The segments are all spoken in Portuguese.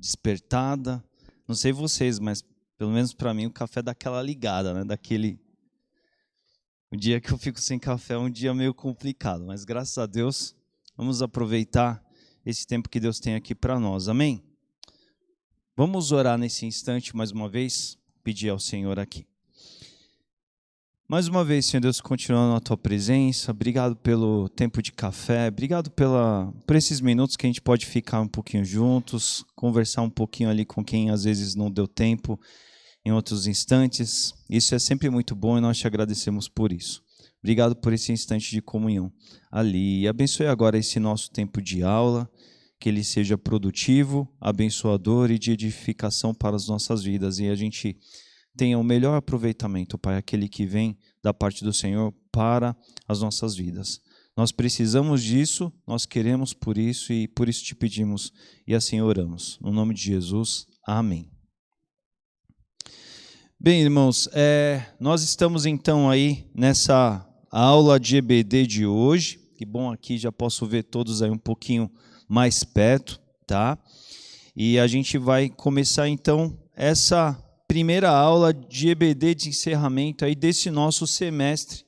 despertada. Não sei vocês, mas pelo menos para mim o café dá aquela ligada, né? O dia que eu fico sem café é um dia meio complicado, mas graças a Deus vamos aproveitar esse tempo que Deus tem aqui para nós. Amém? Vamos orar nesse instante mais uma vez, pedir ao Senhor aqui. Mais uma vez, Senhor Deus, continuando na Tua presença, obrigado pelo tempo de café, obrigado por esses minutos que a gente pode ficar um pouquinho juntos, conversar um pouquinho ali com quem às vezes não deu tempo em outros instantes. Isso é sempre muito bom e nós te agradecemos por isso. Obrigado por esse instante de comunhão ali. E abençoe agora esse nosso tempo de aula, que ele seja produtivo, abençoador e de edificação para as nossas vidas. E a gente tenha o melhor aproveitamento, Pai, aquele que vem da parte do Senhor para as nossas vidas. Nós precisamos disso, nós queremos por isso e por isso te pedimos e assim oramos. No nome de Jesus, amém. Bem, irmãos, nós estamos então aí nessa aula de EBD de hoje. Que bom, aqui já posso ver todos aí um pouquinho mais perto, tá? E a gente vai começar então essa primeira aula de EBD de encerramento aí desse nosso semestre,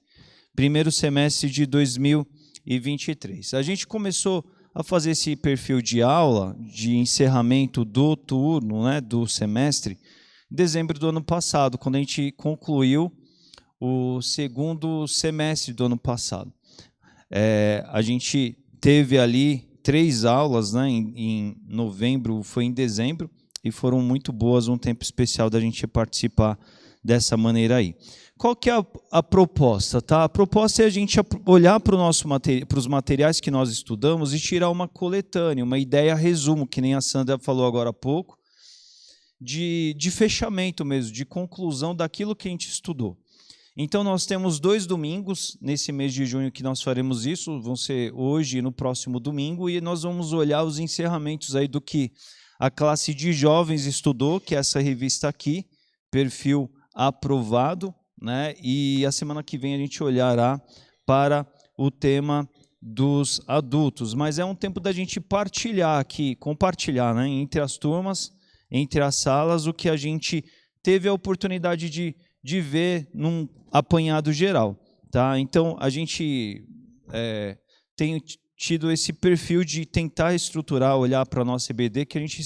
primeiro semestre de 2023. A gente começou a fazer esse perfil de aula de encerramento do turno, né, do semestre, em dezembro do ano passado, quando a gente concluiu o segundo semestre do ano passado. A gente teve ali 3 aulas, né, em novembro, foi em dezembro, e foram muito boas, um tempo especial da gente participar dessa maneira aí. Qual que é a proposta? Tá? A proposta é a gente olhar para os materiais que nós estudamos e tirar uma coletânea, uma ideia resumo, que nem a Sandra falou agora há pouco, de fechamento mesmo, de conclusão daquilo que a gente estudou. Então, nós temos 2 domingos nesse mês de junho que nós faremos isso, vão ser hoje e no próximo domingo, e nós vamos olhar os encerramentos aí do que a classe de jovens estudou, que é essa revista aqui, perfil aprovado, né? E a semana que vem a gente olhará para o tema dos adultos. Mas é um tempo da gente partilhar aqui, compartilhar, né? Entre as turmas, entre as salas, o que a gente teve a oportunidade de ver num apanhado geral. Tá? Então, a gente tem tido esse perfil de tentar estruturar, olhar para a nossa EBD, que a gente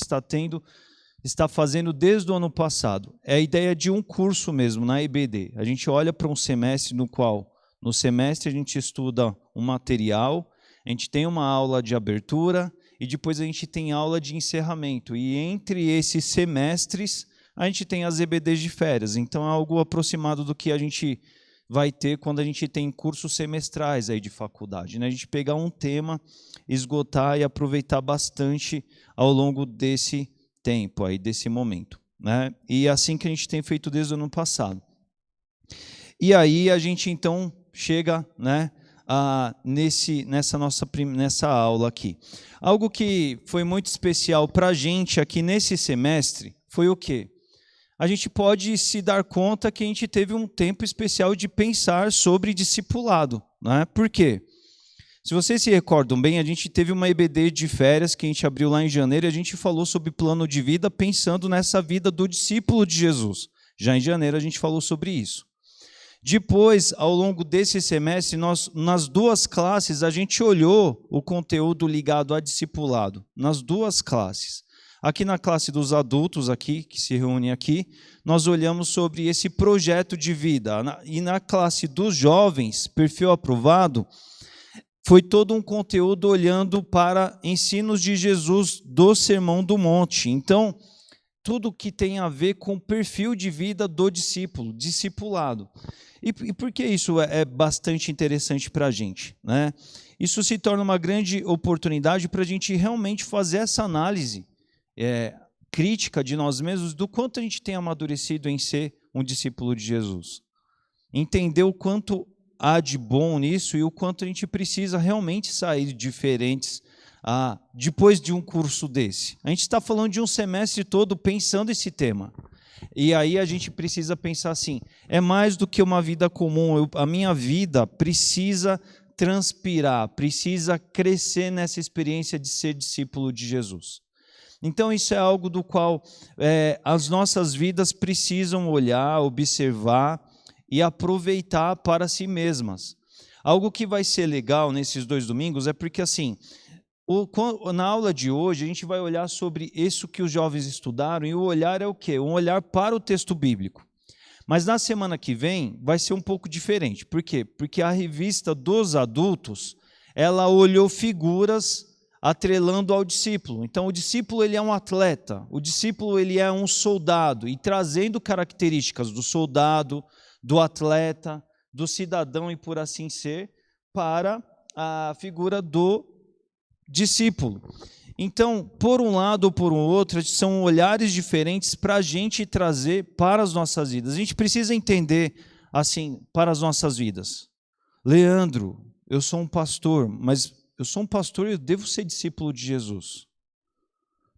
está fazendo desde o ano passado. É a ideia de um curso mesmo, na EBD. A gente olha para um semestre no qual, no semestre, a gente estuda um material, a gente tem uma aula de abertura e depois a gente tem aula de encerramento. E entre esses semestres, a gente tem as EBDs de férias. Então, é algo aproximado do que a gente vai ter quando a gente tem cursos semestrais aí de faculdade, né? A gente pegar um tema, esgotar e aproveitar bastante ao longo desse tempo, aí, desse momento, né? E é assim que a gente tem feito desde o ano passado. E aí a gente então chega, né, nessa aula aqui. Algo que foi muito especial para a gente aqui nesse semestre foi o quê? A gente pode se dar conta que a gente teve um tempo especial de pensar sobre discipulado, né? Por quê? Se vocês se recordam bem, a gente teve uma EBD de férias que a gente abriu lá em janeiro e a gente falou sobre plano de vida pensando nessa vida do discípulo de Jesus. Já em janeiro a gente falou sobre isso. Depois, ao longo desse semestre, nas 2 classes, a gente olhou o conteúdo ligado a discipulado, nas 2 classes. Aqui na classe dos adultos, aqui, que se reúne aqui, nós olhamos sobre esse projeto de vida. E na classe dos jovens, perfil aprovado, foi todo um conteúdo olhando para ensinos de Jesus do Sermão do Monte. Então, tudo que tem a ver com o perfil de vida do discípulo, discipulado. E por que isso é bastante interessante para a gente, né? Isso se torna uma grande oportunidade para a gente realmente fazer essa análise crítica de nós mesmos, do quanto a gente tem amadurecido em ser um discípulo de Jesus. Entender o quanto há de bom nisso e o quanto a gente precisa realmente sair diferentes depois de um curso desse. A gente está falando de um semestre todo pensando esse tema. E aí a gente precisa pensar assim, é mais do que uma vida comum, a minha vida precisa transpirar, precisa crescer nessa experiência de ser discípulo de Jesus. Então isso é algo do qual as nossas vidas precisam olhar, observar e aproveitar para si mesmas. Algo que vai ser legal nesses 2 domingos é porque, assim, na aula de hoje a gente vai olhar sobre isso que os jovens estudaram, e o olhar é o quê? Um olhar para o texto bíblico. Mas na semana que vem vai ser um pouco diferente. Por quê? Porque a revista dos adultos, ela olhou figuras atrelando ao discípulo. Então o discípulo ele é um atleta, o discípulo ele é um soldado, e trazendo características do soldado, do atleta, do cidadão e por assim ser, para a figura do discípulo. Então, por um lado ou por um outro, são olhares diferentes para a gente trazer para as nossas vidas. A gente precisa entender, assim, para as nossas vidas. Leandro, eu sou um pastor, mas eu sou um pastor e eu devo ser discípulo de Jesus.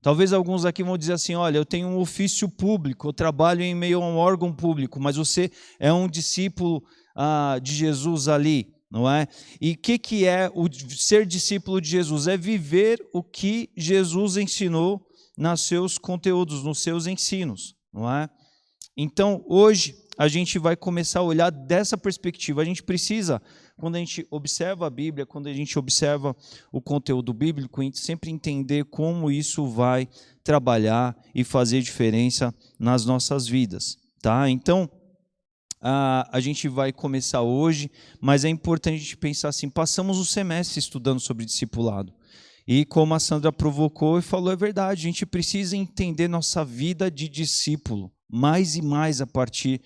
Talvez alguns aqui vão dizer assim, olha, eu tenho um ofício público, eu trabalho em meio a um órgão público, mas você é um discípulo de Jesus ali. Não é? E o que é o ser discípulo de Jesus? É viver o que Jesus ensinou nos seus conteúdos, nos seus ensinos. Não é? Então, hoje, a gente vai começar a olhar dessa perspectiva. A gente precisa, quando a gente observa a Bíblia, quando a gente observa o conteúdo bíblico, a gente sempre entender como isso vai trabalhar e fazer diferença nas nossas vidas. Tá? Então, a gente vai começar hoje, mas é importante a gente pensar assim, passamos o semestre estudando sobre discipulado. E como a Sandra provocou e falou, é verdade, a gente precisa entender nossa vida de discípulo, mais e mais a partir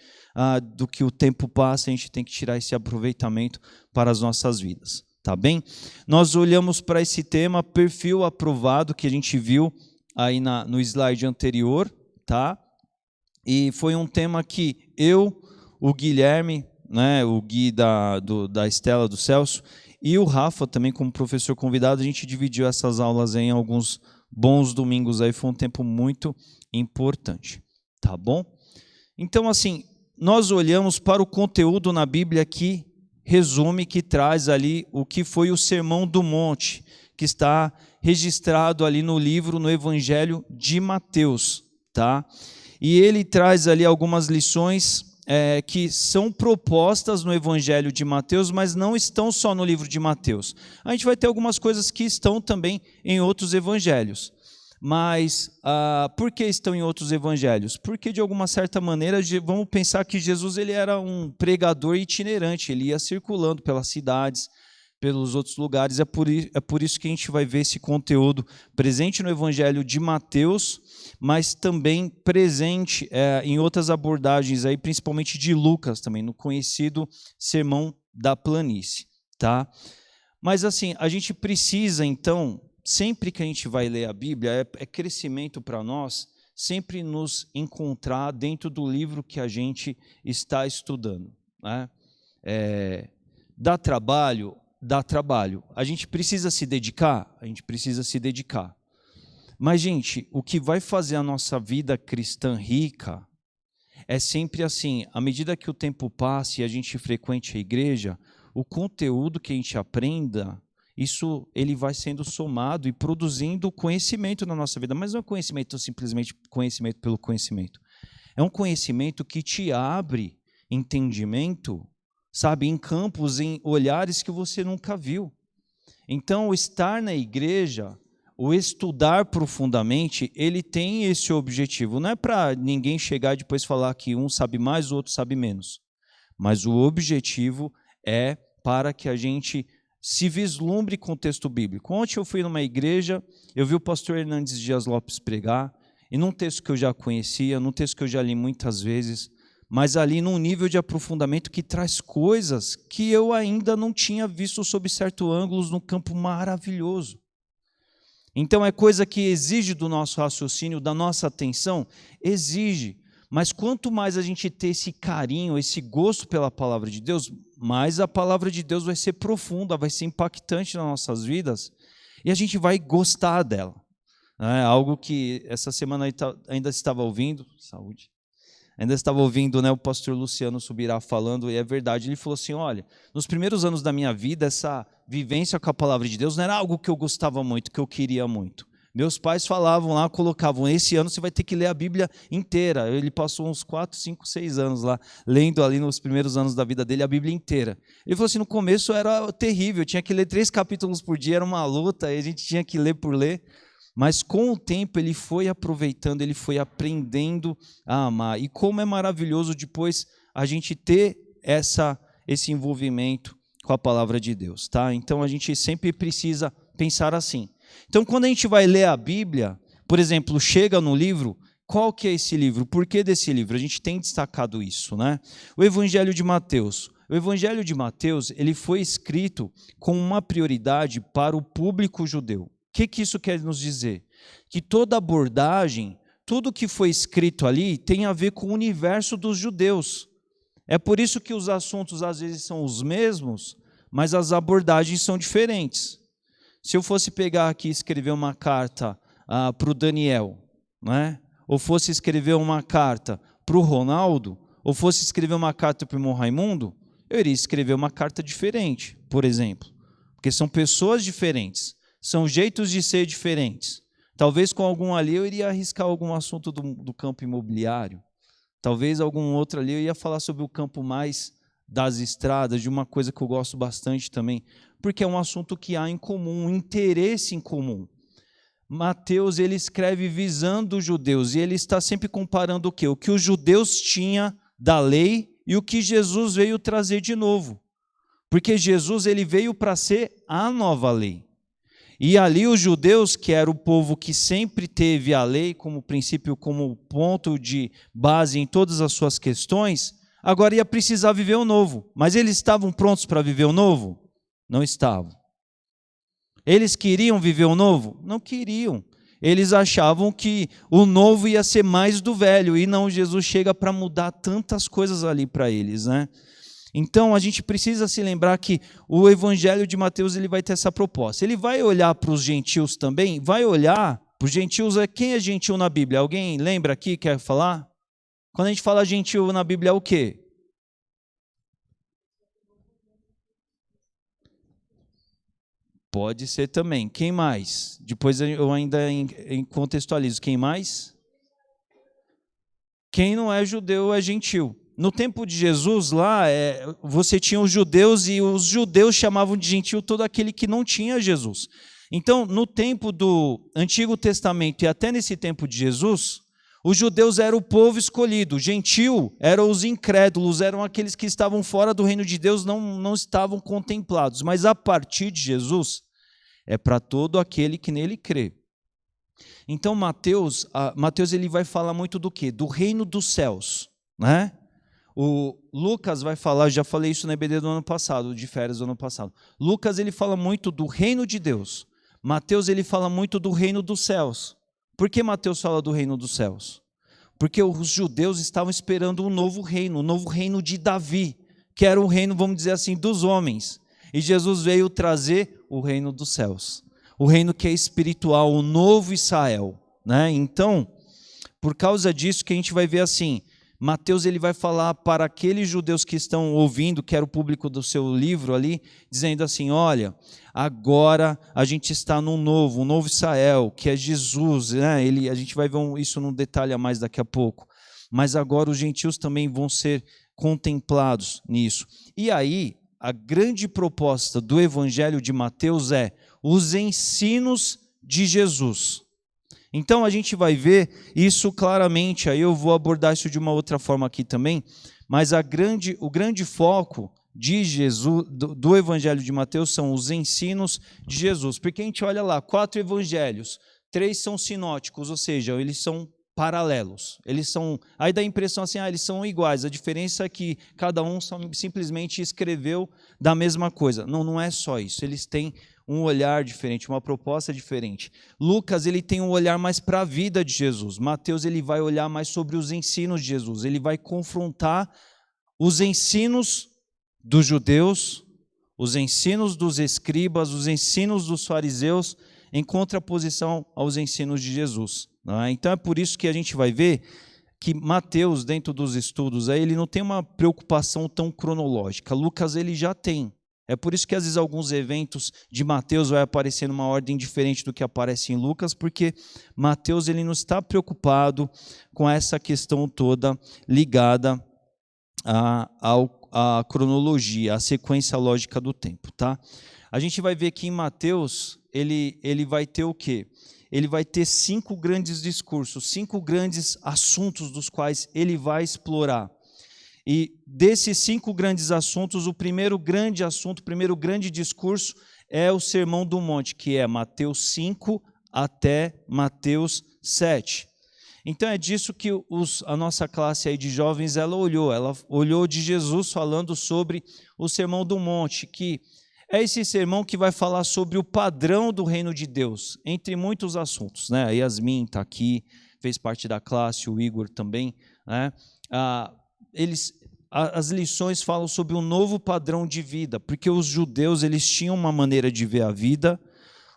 do que o tempo passa, a gente tem que tirar esse aproveitamento para as nossas vidas, tá bem? Nós olhamos para esse tema, perfil aprovado, que a gente viu aí no slide anterior, tá? E foi um tema que o Guilherme, né, o Gui da Estela, do Celso, e o Rafa também como professor convidado, a gente dividiu essas aulas em alguns bons domingos, aí foi um tempo muito importante, tá bom? Então, assim, nós olhamos para o conteúdo na Bíblia que resume, que traz ali o que foi o Sermão do Monte, que está registrado ali no livro, no Evangelho de Mateus, tá? E ele traz ali algumas lições que são propostas no Evangelho de Mateus, mas não estão só no livro de Mateus. A gente vai ter algumas coisas que estão também em outros evangelhos. Mas por que estão em outros evangelhos? Porque, de alguma certa maneira, vamos pensar que Jesus ele era um pregador itinerante, ele ia circulando pelas cidades, pelos outros lugares. É por isso que a gente vai ver esse conteúdo presente no Evangelho de Mateus, mas também presente em outras abordagens, aí, principalmente de Lucas também, no conhecido Sermão da Planície. Tá? Mas assim, a gente precisa então, sempre que a gente vai ler a Bíblia, é crescimento para nós, sempre nos encontrar dentro do livro que a gente está estudando. Né? Dá trabalho? Dá trabalho. A gente precisa se dedicar? A gente precisa se dedicar. Mas, gente, o que vai fazer a nossa vida cristã rica é sempre assim, à medida que o tempo passa e a gente frequente a igreja, o conteúdo que a gente aprenda, isso ele vai sendo somado e produzindo conhecimento na nossa vida. Mas não é conhecimento simplesmente conhecimento pelo conhecimento. É um conhecimento que te abre entendimento, sabe, em campos, em olhares que você nunca viu. Então, o estar na igreja, o estudar profundamente, ele tem esse objetivo. Não é para ninguém chegar e depois falar que um sabe mais, o outro sabe menos. Mas o objetivo é para que a gente se vislumbre com o texto bíblico. Ontem eu fui numa igreja, eu vi o pastor Hernandes Dias Lopes pregar, e num texto que eu já conhecia, num texto que eu já li muitas vezes, mas ali num nível de aprofundamento que traz coisas que eu ainda não tinha visto sob certo ângulo, num campo maravilhoso. Então é coisa que exige do nosso raciocínio, da nossa atenção, exige. Mas quanto mais a gente ter esse carinho, esse gosto pela palavra de Deus, mais a palavra de Deus vai ser profunda, vai ser impactante nas nossas vidas, e a gente vai gostar dela. É algo que essa semana ainda estava ouvindo, saúde, ainda estava ouvindo, né, o pastor Luciano Subirá falando, e é verdade, ele falou assim, olha, nos primeiros anos da minha vida, essa vivência com a palavra de Deus não era algo que eu gostava muito, que eu queria muito. Meus pais falavam lá, colocavam, esse ano você vai ter que ler a Bíblia inteira. Ele passou uns 4, 5, 6 anos lá, lendo ali nos primeiros anos da vida dele a Bíblia inteira. Ele falou assim, no começo era terrível, eu tinha que ler 3 capítulos por dia, era uma luta, e a gente tinha que ler por ler. Mas com o tempo ele foi aproveitando, ele foi aprendendo a amar. E como é maravilhoso depois a gente ter esse envolvimento com a palavra de Deus, tá? Então a gente sempre precisa pensar assim. Então quando a gente vai ler a Bíblia, por exemplo, chega no livro, qual que é esse livro? Por que desse livro? A gente tem destacado isso, né? O Evangelho de Mateus. O Evangelho de Mateus, ele foi escrito com uma prioridade para o público judeu. O que isso quer nos dizer? Que toda abordagem, tudo que foi escrito ali tem a ver com o universo dos judeus. É por isso que os assuntos às vezes são os mesmos, mas as abordagens são diferentes. Se eu fosse pegar aqui e escrever uma carta para o Daniel, né? Ou fosse escrever uma carta para o Ronaldo, ou fosse escrever uma carta para o irmão Raimundo, eu iria escrever uma carta diferente, por exemplo. Porque são pessoas diferentes, são jeitos de ser diferentes. Talvez com algum ali eu iria arriscar algum assunto do campo imobiliário. Talvez algum outro ali eu ia falar sobre o campo mais das estradas, de uma coisa que eu gosto bastante também, porque é um assunto que há em comum, um interesse em comum. Mateus, ele escreve visando os judeus, e ele está sempre comparando o quê? O que os judeus tinham da lei e o que Jesus veio trazer de novo. Porque Jesus, ele veio para ser a nova lei. E ali os judeus, que era o povo que sempre teve a lei como princípio, como ponto de base em todas as suas questões, agora ia precisar viver o novo. Mas eles estavam prontos para viver o novo? Não estavam. Eles queriam viver o novo? Não queriam. Eles achavam que o novo ia ser mais do velho, e não, Jesus chega para mudar tantas coisas ali para eles, né? Então, a gente precisa se lembrar que o Evangelho de Mateus ele vai ter essa proposta. Ele vai olhar para os gentios também, vai olhar para os gentios. Quem é gentil na Bíblia? Alguém lembra aqui, quer falar? Quando a gente fala gentil na Bíblia, é o quê? Pode ser também. Quem mais? Depois eu ainda contextualizo. Quem mais? Quem não é judeu é gentil. No tempo de Jesus, lá, você tinha os judeus, e os judeus chamavam de gentil todo aquele que não tinha Jesus. Então, no tempo do Antigo Testamento e até nesse tempo de Jesus, os judeus eram o povo escolhido. O gentil eram os incrédulos, eram aqueles que estavam fora do reino de Deus, não estavam contemplados. Mas a partir de Jesus, é para todo aquele que nele crê. Então, Mateus ele vai falar muito do quê? Do reino dos céus, né? O Lucas vai falar, já falei isso na EBD do ano passado, de férias do ano passado. Lucas ele fala muito do reino de Deus. Mateus ele fala muito do reino dos céus. Por que Mateus fala do reino dos céus? Porque os judeus estavam esperando um novo reino, o novo reino de Davi, que era o reino, vamos dizer assim, dos homens. E Jesus veio trazer o reino dos céus, o reino que é espiritual, o novo Israel, né? Então, por causa disso que a gente vai ver assim, Mateus ele vai falar para aqueles judeus que estão ouvindo, que era o público do seu livro ali, dizendo assim, olha, agora a gente está num um novo Israel, que é Jesus, né? A gente vai ver isso num detalhe a mais daqui a pouco, mas agora os gentios também vão ser contemplados nisso. E aí, a grande proposta do Evangelho de Mateus é os ensinos de Jesus. Então a gente vai ver isso claramente, aí eu vou abordar isso de uma outra forma aqui também, mas o grande foco de Jesus, do Evangelho de Mateus são os ensinos de Jesus, porque a gente olha lá, 4 evangelhos, 3 são sinóticos, ou seja, eles são paralelos, aí dá a impressão assim, eles são iguais, a diferença é que cada um simplesmente escreveu da mesma coisa. Não é só isso, eles têm um olhar diferente, uma proposta diferente. Lucas ele tem um olhar mais para a vida de Jesus. Mateus ele vai olhar mais sobre os ensinos de Jesus. Ele vai confrontar os ensinos dos judeus, os ensinos dos escribas, os ensinos dos fariseus, em contraposição aos ensinos de Jesus. Então é por isso que a gente vai ver que Mateus, dentro dos estudos, ele não tem uma preocupação tão cronológica. Lucas ele já tem. É por isso que às vezes alguns eventos de Mateus vai aparecer numa ordem diferente do que aparece em Lucas, porque Mateus ele não está preocupado com essa questão toda ligada à cronologia, à sequência lógica do tempo, tá? A gente vai ver que em Mateus ele vai ter o quê? Ele vai ter 5 grandes discursos, 5 grandes assuntos dos quais ele vai explorar. E desses 5 grandes assuntos, o primeiro grande assunto, o primeiro grande discurso é o Sermão do Monte, que é Mateus 5 até Mateus 7. Então é disso que a nossa classe aí de jovens ela olhou de Jesus falando sobre o Sermão do Monte, que é esse sermão que vai falar sobre o padrão do reino de Deus, entre muitos assuntos, né? A Yasmin está aqui, fez parte da classe, o Igor também, né? As lições falam sobre um novo padrão de vida, porque os judeus eles tinham uma maneira de ver a vida,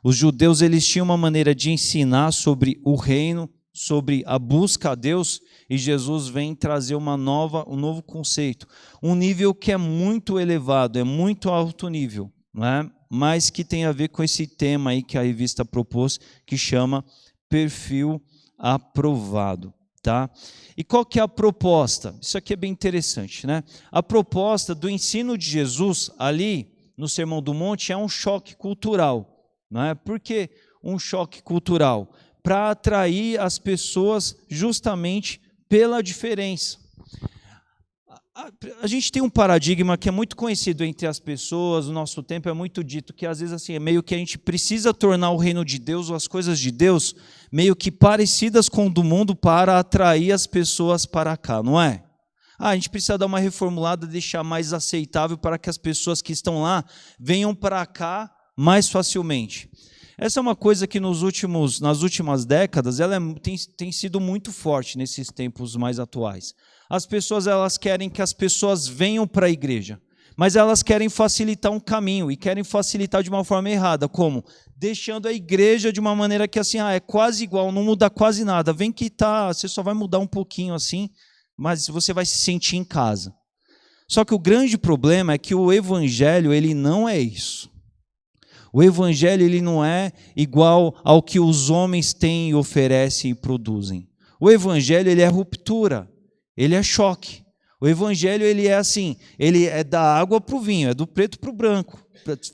os judeus eles tinham uma maneira de ensinar sobre o reino, sobre a busca a Deus, e Jesus vem trazer um novo conceito, um nível que é muito elevado, é muito alto nível, né? Mas que tem a ver com esse tema aí que a revista propôs, que chama perfil aprovado. Tá? E qual que é a proposta? Isso aqui é bem interessante, né? A proposta do ensino de Jesus ali no Sermão do Monte é um choque cultural, né? Por que um choque cultural? Para atrair as pessoas justamente pela diferença. A gente tem um paradigma que é muito conhecido entre as pessoas, no nosso tempo é muito dito, que às vezes assim, é meio que a gente precisa tornar o reino de Deus ou as coisas de Deus meio que parecidas com o do mundo para atrair as pessoas para cá, não é? A gente precisa dar uma reformulada, deixar mais aceitável para que as pessoas que estão lá venham para cá mais facilmente. Essa é uma coisa que nas últimas décadas ela tem sido muito forte nesses tempos mais atuais. As pessoas elas querem que as pessoas venham para a igreja, mas elas querem facilitar um caminho e querem facilitar de uma forma errada, como? Deixando a igreja de uma maneira que assim, é quase igual, não muda quase nada, vem que você só vai mudar um pouquinho assim, mas você vai se sentir em casa. Só que o grande problema é que o evangelho ele não é isso. O evangelho ele não é igual ao que os homens têm, oferecem e produzem. O evangelho ele é ruptura, ele é choque. O evangelho ele é assim, ele é da água para o vinho, é do preto para o branco,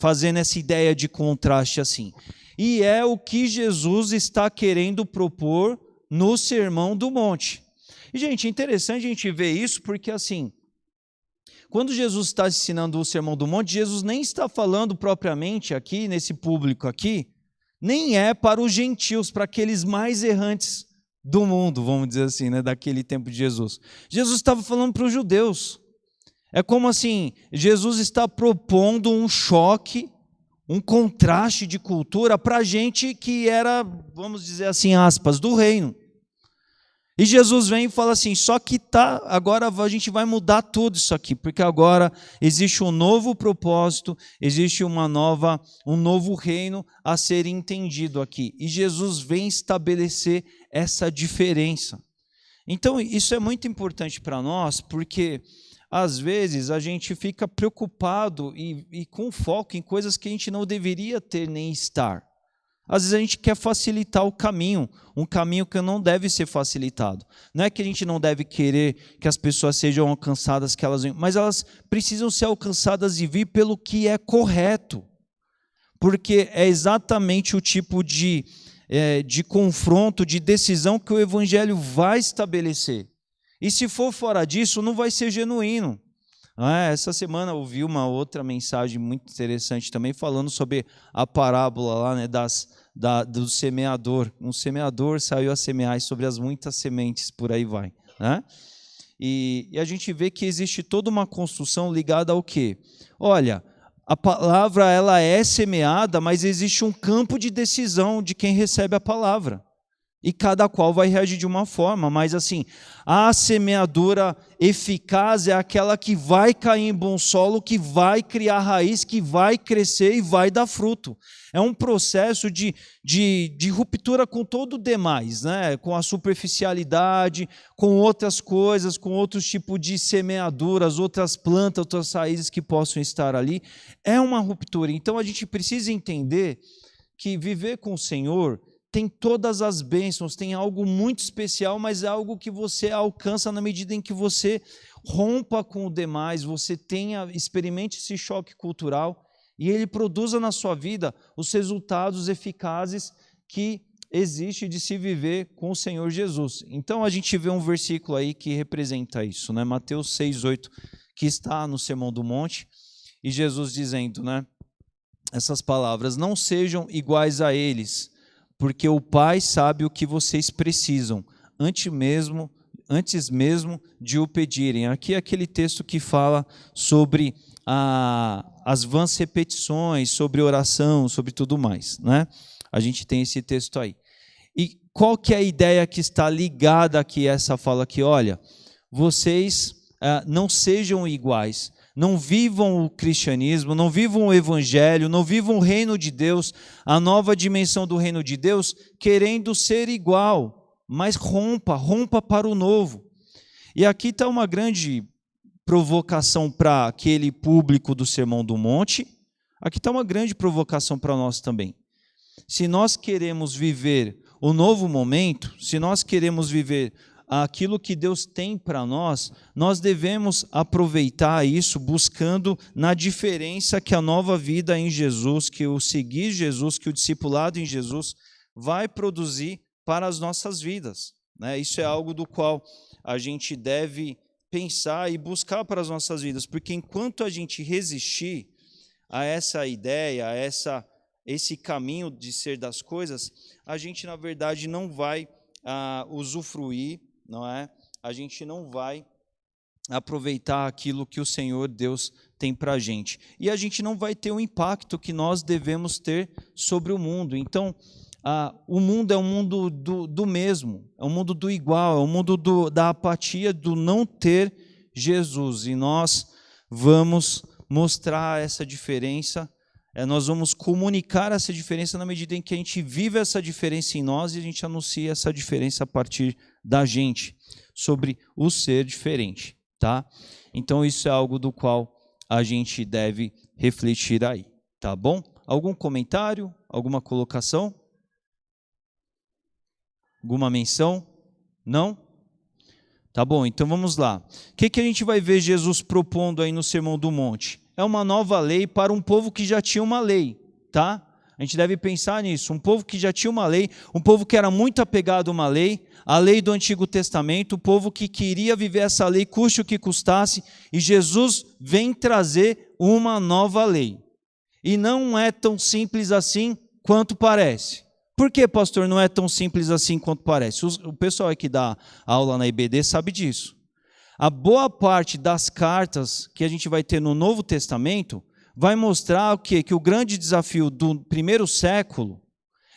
fazendo essa ideia de contraste assim. E é o que Jesus está querendo propor no Sermão do Monte. E, gente, é interessante a gente ver isso porque, assim, quando Jesus está ensinando o Sermão do Monte, Jesus nem está falando propriamente aqui, nesse público aqui, nem é para os gentios, para aqueles mais errantes do mundo, vamos dizer assim, né, daquele tempo de Jesus. Jesus estava falando para os judeus. É como assim, Jesus está propondo um choque, um contraste de cultura para a gente que era, vamos dizer assim, aspas, do reino. E Jesus vem e fala assim, só que agora a gente vai mudar tudo isso aqui, porque agora existe um novo propósito, existe um novo reino a ser entendido aqui. E Jesus vem estabelecer essa diferença. Então, isso é muito importante para nós, porque às vezes a gente fica preocupado e com foco em coisas que a gente não deveria ter nem estar. Às vezes a gente quer facilitar o caminho, um caminho que não deve ser facilitado. Não é que a gente não deve querer que as pessoas sejam alcançadas, mas elas precisam ser alcançadas e vir pelo que é correto. Porque é exatamente o tipo de confronto, de decisão que o evangelho vai estabelecer. E se for fora disso, não vai ser genuíno. Essa semana eu ouvi uma outra mensagem muito interessante também, falando sobre a parábola lá, né, do semeador. Um semeador saiu a semear sobre as muitas sementes, por aí vai. Né? E a gente vê que existe toda uma construção ligada ao quê? Olha, a palavra ela é semeada, mas existe um campo de decisão de quem recebe a palavra. E cada qual vai reagir de uma forma, mas assim, a semeadura eficaz é aquela que vai cair em bom solo, que vai criar raiz, que vai crescer e vai dar fruto. É um processo de ruptura com todo o demais, né? Com a superficialidade, com outras coisas, com outros tipos de semeaduras, outras plantas, outras raízes que possam estar ali. É uma ruptura. Então a gente precisa entender que viver com o Senhor tem todas as bênçãos, tem algo muito especial, mas é algo que você alcança na medida em que você rompa com o demais, você experimente esse choque cultural e ele produza na sua vida os resultados eficazes que existe de se viver com o Senhor Jesus. Então a gente vê um versículo aí que representa isso, né? Mateus 6:8, que está no Sermão do Monte, e Jesus dizendo, né, essas palavras: não sejam iguais a eles, porque o Pai sabe o que vocês precisam, antes mesmo de o pedirem. Aqui é aquele texto que fala sobre as vãs repetições, sobre oração, sobre tudo mais, né? A gente tem esse texto aí. E qual que é a ideia que está ligada aqui a essa fala aqui? Olha, vocês não sejam iguais, não vivam o cristianismo, não vivam o evangelho, não vivam o reino de Deus, a nova dimensão do reino de Deus, querendo ser igual, mas rompa para o novo. E aqui está uma grande provocação para aquele público do Sermão do Monte, aqui está uma grande provocação para nós também. Se nós queremos viver o novo momento, se nós queremos viver aquilo que Deus tem para nós, nós devemos aproveitar isso buscando na diferença que a nova vida em Jesus, que o seguir Jesus, que o discipulado em Jesus vai produzir para as nossas vidas, né? Isso é algo do qual a gente deve pensar e buscar para as nossas vidas, porque enquanto a gente resistir a essa ideia, a esse caminho de ser das coisas, a gente, na verdade, não vai usufruir, não é? A gente não vai aproveitar aquilo que o Senhor Deus tem para a gente. E a gente não vai ter o impacto que nós devemos ter sobre o mundo. Então, o mundo é um mundo do mesmo, é um mundo do igual, é um mundo da apatia, do não ter Jesus. E nós vamos mostrar essa diferença, nós vamos comunicar essa diferença na medida em que a gente vive essa diferença em nós e a gente anuncia essa diferença a partir da gente, sobre o ser diferente, tá? Então isso é algo do qual a gente deve refletir aí, tá bom? Algum comentário? Alguma colocação? Alguma menção? Não? Tá bom, então vamos lá. O que a gente vai ver Jesus propondo aí no Sermão do Monte? É uma nova lei para um povo que já tinha uma lei, tá? A gente deve pensar nisso, um povo que já tinha uma lei, um povo que era muito apegado a uma lei, a lei do Antigo Testamento, o povo que queria viver essa lei, custe o que custasse, e Jesus vem trazer uma nova lei. E não é tão simples assim quanto parece. Por que, pastor, não é tão simples assim quanto parece? O pessoal que dá aula na IBD sabe disso. A boa parte das cartas que a gente vai ter no Novo Testamento vai mostrar o quê? Que o grande desafio do primeiro século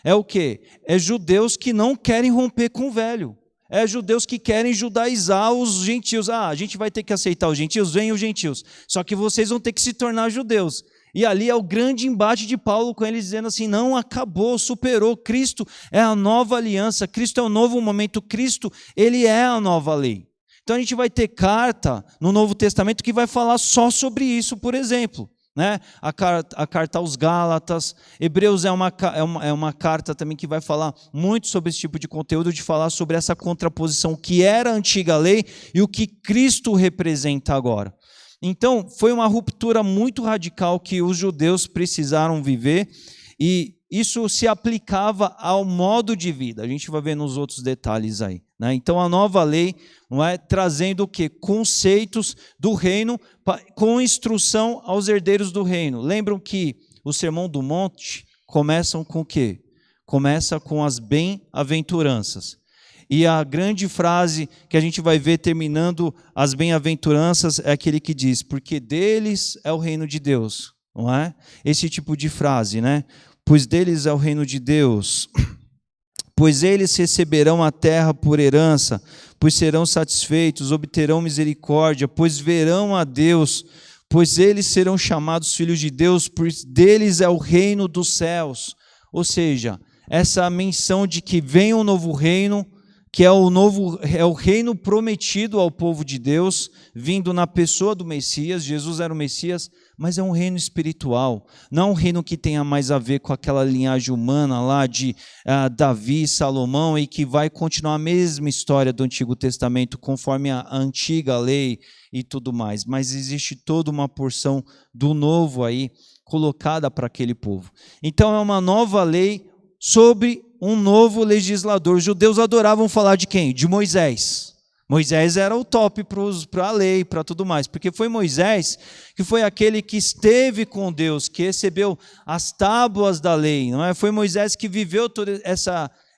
é o quê? É judeus que não querem romper com o velho. É judeus que querem judaizar os gentios. A gente vai ter que aceitar os gentios, vem os gentios. Só que vocês vão ter que se tornar judeus. E ali é o grande embate de Paulo com eles, dizendo assim, não, acabou, superou, Cristo é a nova aliança, Cristo é o novo momento, Cristo, ele é a nova lei. Então a gente vai ter carta no Novo Testamento que vai falar só sobre isso, por exemplo, né? A carta aos Gálatas, Hebreus é uma carta também que vai falar muito sobre esse tipo de conteúdo, de falar sobre essa contraposição que era a antiga lei e o que Cristo representa agora. Então, foi uma ruptura muito radical que os judeus precisaram viver e isso se aplicava ao modo de vida. A gente vai ver nos outros detalhes aí, né? Então, a nova lei não é trazendo o quê? Conceitos do reino com instrução aos herdeiros do reino. Lembram que o Sermão do Monte começam com o quê? Começa com as bem-aventuranças. E a grande frase que a gente vai ver terminando as bem-aventuranças é aquele que diz, porque deles é o reino de Deus, não é? Esse tipo de frase, né? Pois deles é o reino de Deus, pois eles receberão a terra por herança, pois serão satisfeitos, obterão misericórdia, pois verão a Deus, pois eles serão chamados filhos de Deus, pois deles é o reino dos céus. Ou seja, essa menção de que vem um novo reino, que é o reino prometido ao povo de Deus, vindo na pessoa do Messias. Jesus era o Messias, mas é um reino espiritual, não é um reino que tenha mais a ver com aquela linhagem humana lá de Davi, Salomão, e que vai continuar a mesma história do Antigo Testamento, conforme a antiga lei e tudo mais, mas existe toda uma porção do novo aí, colocada para aquele povo. Então é uma nova lei sobre um novo legislador. Os judeus adoravam falar de quem? De Moisés. Moisés era o top para a lei, para tudo mais, porque foi Moisés que foi aquele que esteve com Deus, que recebeu as tábuas da lei, não é? Foi Moisés que viveu todo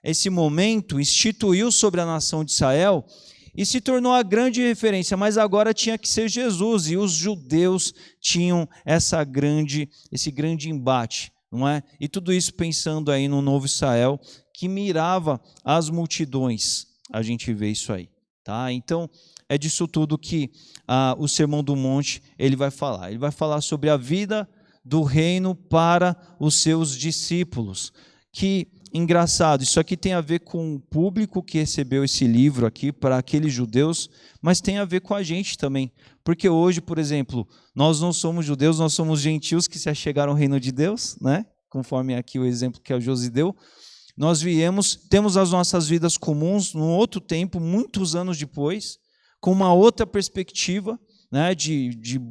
esse momento, instituiu sobre a nação de Israel e se tornou a grande referência, mas agora tinha que ser Jesus, e os judeus tinham esse grande embate, não é? E tudo isso pensando aí no novo Israel, que mirava as multidões. A gente vê isso aí, tá? Então, é disso tudo que o Sermão do Monte ele vai falar. Ele vai falar sobre a vida do reino para os seus discípulos. Que engraçado, isso aqui tem a ver com o público que recebeu esse livro aqui, para aqueles judeus, mas tem a ver com a gente também. Porque hoje, por exemplo, nós não somos judeus, nós somos gentios que se achegaram ao reino de Deus, né? Conforme aqui o exemplo que a Josi deu. Nós temos as nossas vidas comuns num outro tempo, muitos anos depois, com uma outra perspectiva, né? de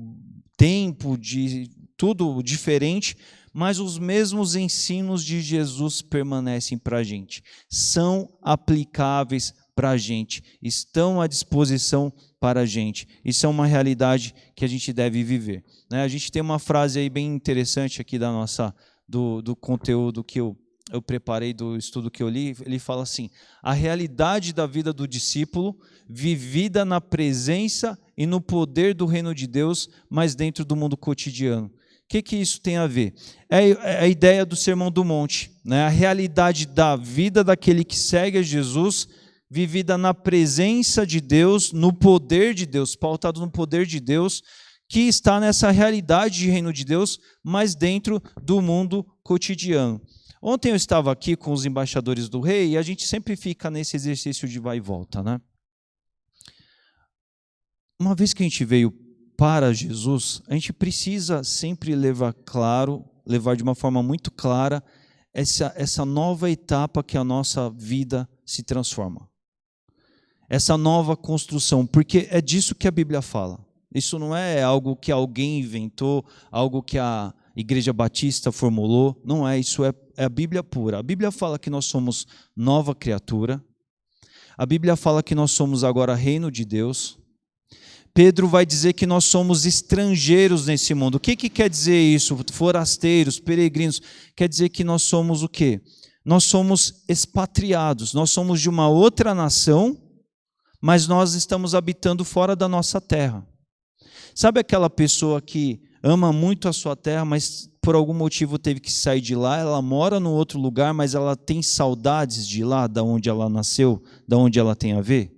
tempo, de tudo diferente, mas os mesmos ensinos de Jesus permanecem para a gente, são aplicáveis para a gente, estão à disposição para a gente. Isso é uma realidade que a gente deve viver, né? A gente tem uma frase aí bem interessante aqui do conteúdo que eu preparei, do estudo que eu li. Ele fala assim: a realidade da vida do discípulo, vivida na presença e no poder do reino de Deus, mas dentro do mundo cotidiano. O que isso tem a ver? É a ideia do Sermão do Monte, né? A realidade da vida daquele que segue a Jesus, vivida na presença de Deus, no poder de Deus, pautado no poder de Deus, que está nessa realidade de reino de Deus, mas dentro do mundo cotidiano. Ontem eu estava aqui com os embaixadores do rei e a gente sempre fica nesse exercício de vai e volta, né? Uma vez que a gente veio para Jesus, a gente precisa sempre levar de uma forma muito clara essa nova etapa que a nossa vida se transforma. Essa nova construção, porque é disso que a Bíblia fala. Isso não é algo que alguém inventou, algo que a Igreja Batista formulou, não é, isso é a Bíblia pura. A Bíblia fala que nós somos nova criatura, a Bíblia fala que nós somos agora reino de Deus. Pedro vai dizer que nós somos estrangeiros nesse mundo. O que quer dizer isso? Forasteiros, peregrinos. Quer dizer que nós somos o quê? Nós somos expatriados, nós somos de uma outra nação, mas nós estamos habitando fora da nossa terra. Sabe aquela pessoa que ama muito a sua terra, mas por algum motivo teve que sair de lá, ela mora num outro lugar, mas ela tem saudades de lá, da onde ela nasceu, da onde ela tem a ver?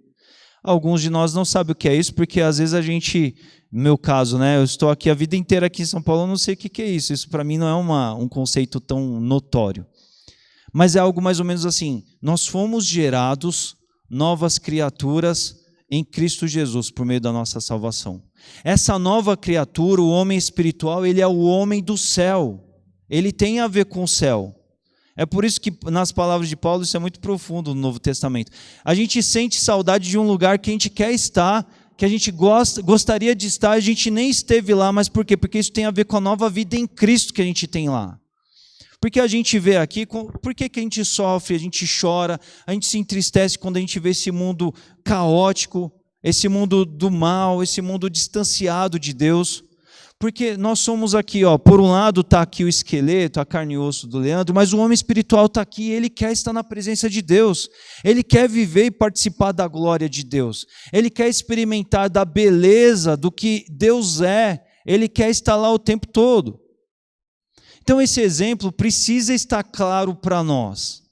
Alguns de nós não sabem o que é isso, porque às vezes a gente, no meu caso, né, eu estou aqui a vida inteira aqui em São Paulo, eu não sei o que é isso. Isso para mim não é um conceito tão notório. Mas é algo mais ou menos assim: nós fomos gerados novas criaturas em Cristo Jesus por meio da nossa salvação. Essa nova criatura, o homem espiritual, ele é o homem do céu. Ele tem a ver com o céu. É por isso que nas palavras de Paulo isso é muito profundo no Novo Testamento. A gente sente saudade de um lugar que a gente quer estar, que a gente gostaria de estar, a gente nem esteve lá, mas por quê? Porque isso tem a ver com a nova vida em Cristo que a gente tem lá. Porque a gente vê aqui, por que a gente sofre, a gente chora, a gente se entristece quando a gente vê esse mundo caótico, esse mundo do mal, esse mundo distanciado de Deus? Porque nós somos aqui, por um lado está aqui o esqueleto, a carne e osso do Leandro, mas o homem espiritual está aqui, ele quer estar na presença de Deus, ele quer viver e participar da glória de Deus, ele quer experimentar da beleza do que Deus é, ele quer estar lá o tempo todo. Então esse exemplo precisa estar claro para nós.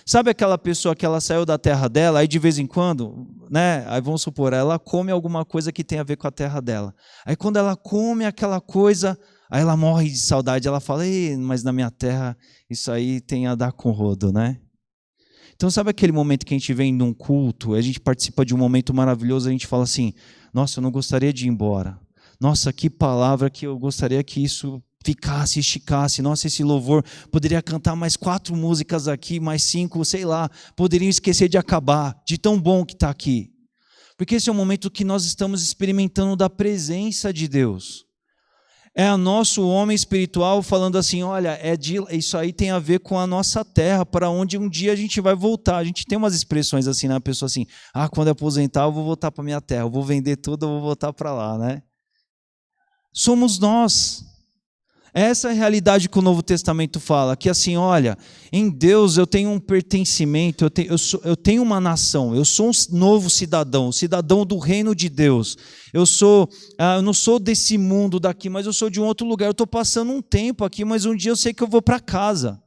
Sabe aquela pessoa que ela saiu da terra dela, aí de vez em quando, né? Aí vamos supor, ela come alguma coisa que tem a ver com a terra dela. Aí quando ela come aquela coisa, aí ela morre de saudade, ela fala, mas na minha terra isso aí tem a dar com rodo, né? Então sabe aquele momento que a gente vem num culto, a gente participa de um momento maravilhoso, a gente fala assim, nossa, eu não gostaria de ir embora. Nossa, que palavra que eu gostaria que isso ficasse, esticasse. Nossa, esse louvor poderia cantar mais 4 músicas aqui, mais 5, sei lá. Poderiam esquecer de acabar, de tão bom que está aqui. Porque esse é o momento que nós estamos experimentando da presença de Deus. É o nosso homem espiritual falando assim, olha, isso aí tem a ver com a nossa terra, para onde um dia a gente vai voltar. A gente tem umas expressões assim, né? A pessoa assim, quando eu aposentar eu vou voltar para a minha terra, eu vou vender tudo, eu vou voltar para lá, né? Somos nós. Essa é a realidade que o Novo Testamento fala, que assim, olha, em Deus eu tenho um pertencimento, eu tenho uma nação, eu sou um novo cidadão, cidadão do reino de Deus. Eu não sou desse mundo daqui, mas eu sou de um outro lugar. Eu estou passando um tempo aqui, mas um dia eu sei que eu vou para casa.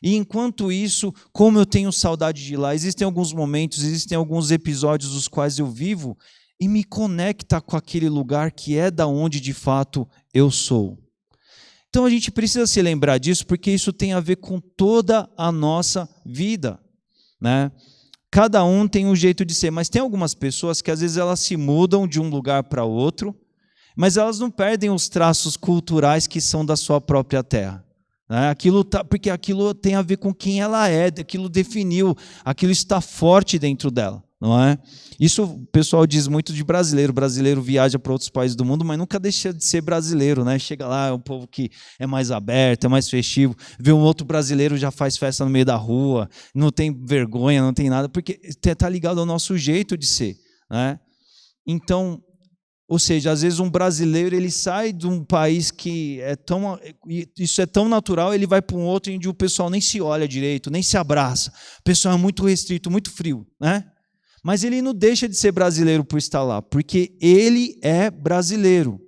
E enquanto isso, como eu tenho saudade de lá, existem alguns momentos, existem alguns episódios dos quais eu vivo e me conecta com aquele lugar que é da onde de fato eu sou. Então a gente precisa se lembrar disso, porque isso tem a ver com toda a nossa vida, né? Cada um tem um jeito de ser, mas tem algumas pessoas que às vezes elas se mudam de um lugar para outro, mas elas não perdem os traços culturais que são da sua própria terra, né? Porque aquilo tem a ver com quem ela é, aquilo definiu, aquilo está forte dentro dela, não é? Isso o pessoal diz muito de brasileiro. O brasileiro viaja para outros países do mundo, mas nunca deixa de ser brasileiro, né? Chega lá, é um povo que é mais aberto, é mais festivo. Vê um outro brasileiro, já faz festa no meio da rua, não tem vergonha, não tem nada, porque está ligado ao nosso jeito de ser, né? Então, ou seja, às vezes um brasileiro ele sai de um país que isso é tão natural, ele vai para um outro onde o pessoal nem se olha direito, nem se abraça. O pessoal é muito restrito, muito frio, né? Mas ele não deixa de ser brasileiro por estar lá, porque ele é brasileiro.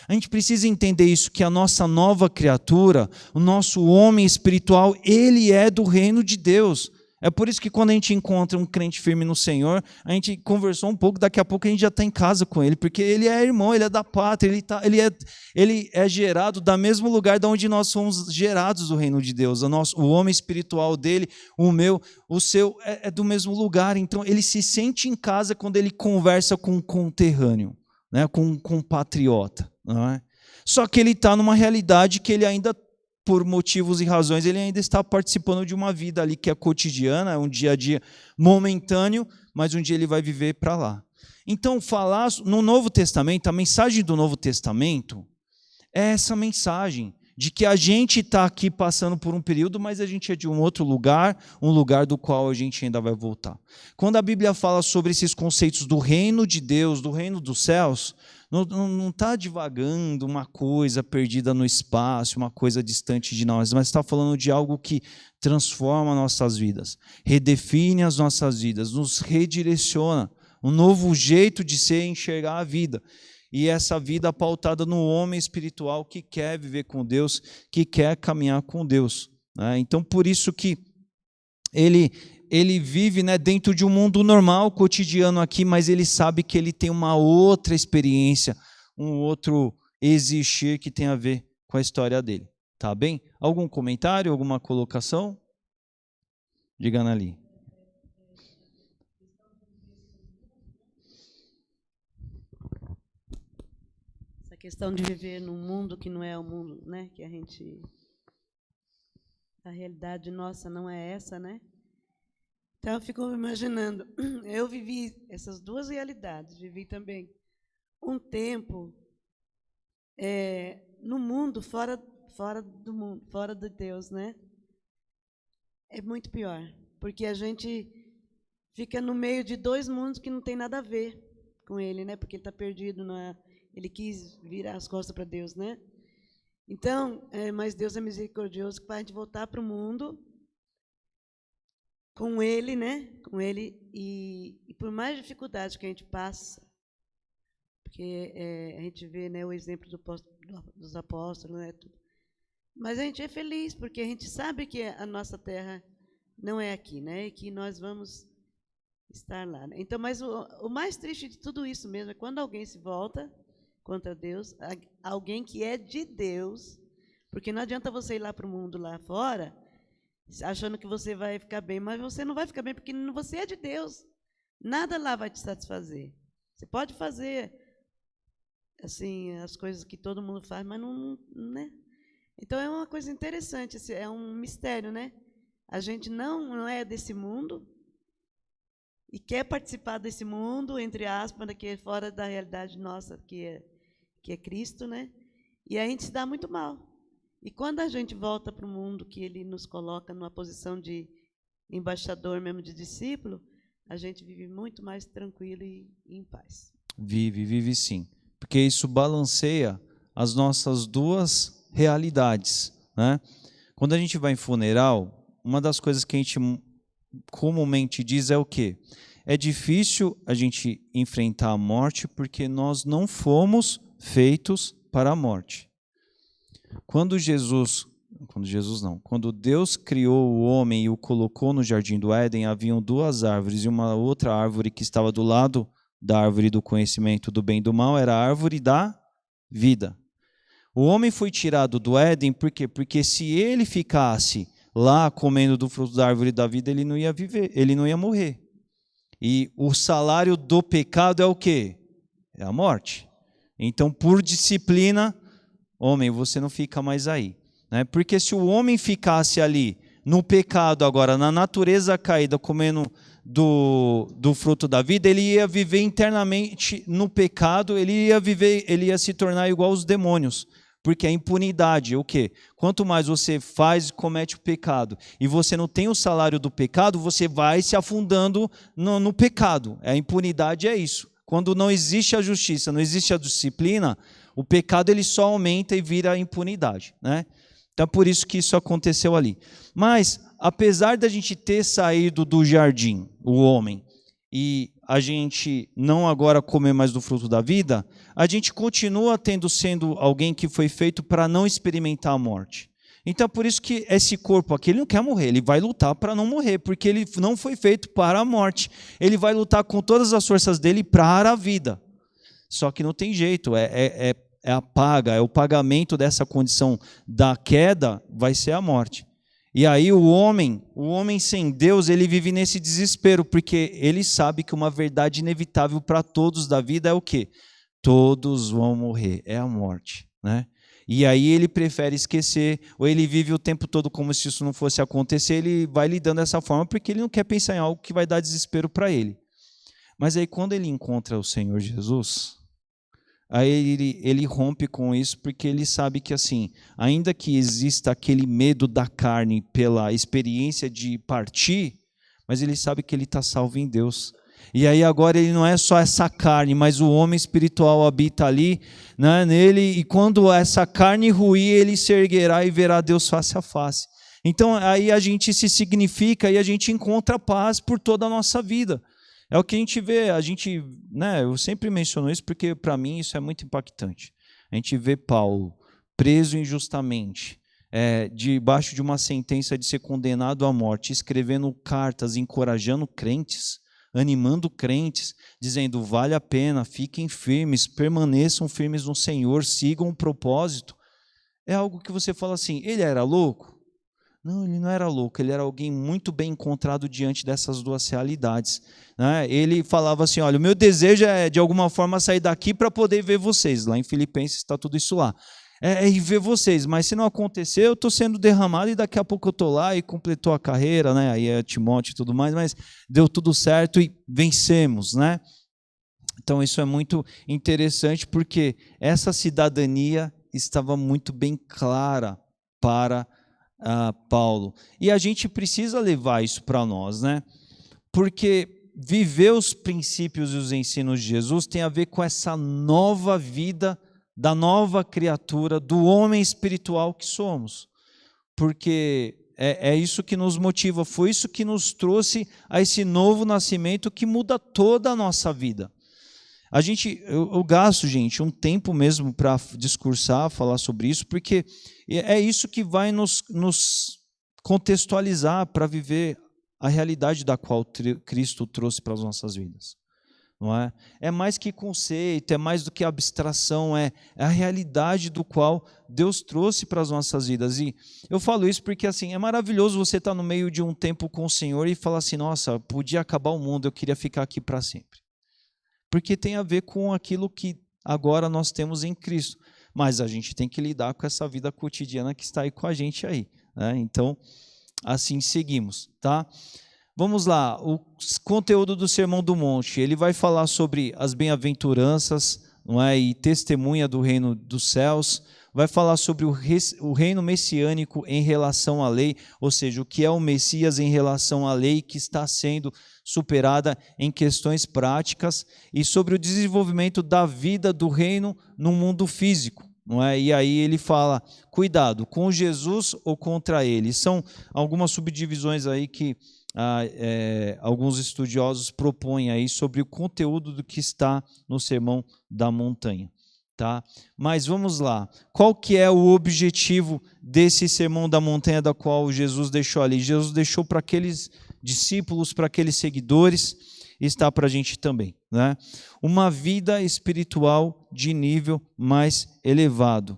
A gente precisa entender isso, que a nossa nova criatura, o nosso homem espiritual, ele é do reino de Deus. É por isso que quando a gente encontra um crente firme no Senhor, a gente conversou um pouco, daqui a pouco a gente já está em casa com ele, porque ele é irmão, ele é da pátria, ele é gerado do mesmo lugar de onde nós somos gerados do reino de Deus. O homem espiritual dele, o meu, o seu, é do mesmo lugar. Então ele se sente em casa quando ele conversa com um conterrâneo, né, com um compatriota. Não é? Só que ele está numa realidade que ele ainda, por motivos e razões, ele ainda está participando de uma vida ali que é cotidiana, é um dia a dia momentâneo, mas um dia ele vai viver para lá. Então, falar no Novo Testamento, a mensagem do Novo Testamento é essa mensagem de que a gente está aqui passando por um período, mas a gente é de um outro lugar, um lugar do qual a gente ainda vai voltar. Quando a Bíblia fala sobre esses conceitos do reino de Deus, do reino dos céus, não está divagando uma coisa perdida no espaço, uma coisa distante de nós, mas está falando de algo que transforma nossas vidas, redefine as nossas vidas, nos redireciona, um novo jeito de ser e enxergar a vida. E essa vida pautada no homem espiritual que quer viver com Deus, que quer caminhar com Deus, né? Então, por isso que ele vive, né, dentro de um mundo normal, cotidiano aqui, mas ele sabe que ele tem uma outra experiência, um outro existir que tem a ver com a história dele. Tá bem? Algum comentário, alguma colocação? Diga, Anali. Essa questão de viver num mundo que não é o mundo, né? Que a realidade nossa não é essa, né? Então eu fico imaginando, eu vivi essas duas realidades, vivi também um tempo no mundo fora do mundo, fora de Deus, né? É muito pior, porque a gente fica no meio de dois mundos que não tem nada a ver com ele, né? Porque ele está perdido, ele quis virar as costas para Deus, né? Então, mas Deus é misericordioso que faz a gente voltar para o mundo com ele, né? Com ele, e por mais dificuldades que a gente passa, porque a gente vê, né, o exemplo dos apóstolos, né? Tudo. Mas a gente é feliz, porque a gente sabe que a nossa terra não é aqui, né? E que nós vamos estar lá. Né? Então, mas o mais triste de tudo isso mesmo é quando alguém se volta contra Deus, alguém que é de Deus, porque não adianta você ir lá para o mundo lá fora, achando que você vai ficar bem, mas você não vai ficar bem porque você é de Deus. Nada lá vai te satisfazer. Você pode fazer assim as coisas que todo mundo faz, mas não, né? Então é uma coisa interessante, é um mistério, né? A gente não é desse mundo e quer participar desse mundo, entre aspas, que é fora da realidade nossa, que é Cristo, né? E a gente se dá muito mal. E quando a gente volta para o mundo, que ele nos coloca numa posição de embaixador mesmo, de discípulo, a gente vive muito mais tranquilo e em paz. Vive sim. Porque isso balanceia as nossas duas realidades, né? Quando a gente vai em funeral, uma das coisas que a gente comumente diz é o quê? É difícil a gente enfrentar a morte porque nós não fomos feitos para a morte. Quando Deus criou o homem e o colocou no jardim do Éden, haviam duas árvores e uma outra árvore que estava do lado da árvore do conhecimento do bem e do mal, era a árvore da vida. O homem foi tirado do Éden, por quê? Porque se ele ficasse lá comendo do fruto da árvore da vida, ele não ia viver, ele não ia morrer. E o salário do pecado é o quê? É a morte. Então, por disciplina, homem, você não fica mais aí. Né? Porque se o homem ficasse ali no pecado agora, na natureza caída, comendo do fruto da vida, ele ia viver internamente no pecado, ele ia se tornar igual aos demônios. Porque a impunidade, o quê? Quanto mais você faz e comete o pecado, e você não tem o salário do pecado, você vai se afundando no pecado. A impunidade é isso. Quando não existe a justiça, não existe a disciplina, o pecado ele só aumenta e vira a impunidade, né? Então é por isso que isso aconteceu ali. Mas, apesar da gente ter saído do jardim, o homem, e a gente não agora comer mais do fruto da vida, a gente continua sendo alguém que foi feito para não experimentar a morte. Então é por isso que esse corpo aqui, ele não quer morrer, ele vai lutar para não morrer, porque ele não foi feito para a morte. Ele vai lutar com todas as forças dele para a vida. Só que não tem jeito, é a paga, é o pagamento dessa condição da queda, vai ser a morte. E aí o homem sem Deus, ele vive nesse desespero, porque ele sabe que uma verdade inevitável para todos da vida é o quê? Todos vão morrer, é a morte, né? E aí ele prefere esquecer, ou ele vive o tempo todo como se isso não fosse acontecer, ele vai lidando dessa forma porque ele não quer pensar em algo que vai dar desespero para ele. Mas aí quando ele encontra o Senhor Jesus, aí ele rompe com isso, porque ele sabe que assim, ainda que exista aquele medo da carne pela experiência de partir, mas ele sabe que ele está salvo em Deus. E aí agora ele não é só essa carne, mas o homem espiritual habita ali, né, nele, e quando essa carne ruir, ele se erguerá e verá Deus face a face. Então aí a gente se significa e a gente encontra paz por toda a nossa vida. É o que a gente vê, né, eu sempre menciono isso porque para mim isso é muito impactante. A gente vê Paulo preso injustamente, debaixo de uma sentença de ser condenado à morte, escrevendo cartas, encorajando crentes, animando crentes, dizendo, vale a pena, fiquem firmes, permaneçam firmes no Senhor, sigam o propósito. É algo que você fala assim, ele era louco? Não, ele não era louco, ele era alguém muito bem encontrado diante dessas duas realidades. Né? Ele falava assim, olha, o meu desejo é de alguma forma sair daqui para poder ver vocês. Lá em Filipenses está tudo isso lá. E ver vocês, mas se não acontecer, eu estou sendo derramado e daqui a pouco eu estou lá e completou a carreira, né? Aí é Timóteo e tudo mais, mas deu tudo certo e vencemos, né? Então isso é muito interessante porque essa cidadania estava muito bem clara para Paulo. E a gente precisa levar isso para nós, né? Porque viver os princípios e os ensinos de Jesus tem a ver com essa nova vida da nova criatura, do homem espiritual que somos. Porque é isso que nos motiva, foi isso que nos trouxe a esse novo nascimento que muda toda a nossa vida. Eu gasto, gente, um tempo mesmo para discursar, falar sobre isso, porque é isso que vai nos contextualizar para viver a realidade da qual Cristo trouxe para as nossas vidas. Não é? É mais que conceito, é mais do que abstração, é a realidade do qual Deus trouxe para as nossas vidas. E eu falo isso porque assim, é maravilhoso você estar no meio de um tempo com o Senhor e falar assim, nossa, podia acabar o mundo, eu queria ficar aqui para sempre. Porque tem a ver com aquilo que agora nós temos em Cristo. Mas a gente tem que lidar com essa vida cotidiana que está aí com a gente aí, né? Então, assim seguimos, tá? Vamos lá, o conteúdo do Sermão do Monte, ele vai falar sobre as bem-aventuranças, não é? E testemunha do reino dos céus, vai falar sobre o reino messiânico em relação à lei, ou seja, o que é o Messias em relação à lei que está sendo superada em questões práticas, e sobre o desenvolvimento da vida do reino no mundo físico. Não é? E aí ele fala, cuidado, com Jesus ou contra ele. São algumas subdivisões aí que alguns estudiosos propõem aí sobre o conteúdo do que está no Sermão da Montanha. Tá? Mas vamos lá, qual que é o objetivo desse Sermão da Montanha da qual Jesus deixou ali? Jesus deixou para aqueles discípulos, para aqueles seguidores, e está para a gente também, né? Uma vida espiritual de nível mais elevado,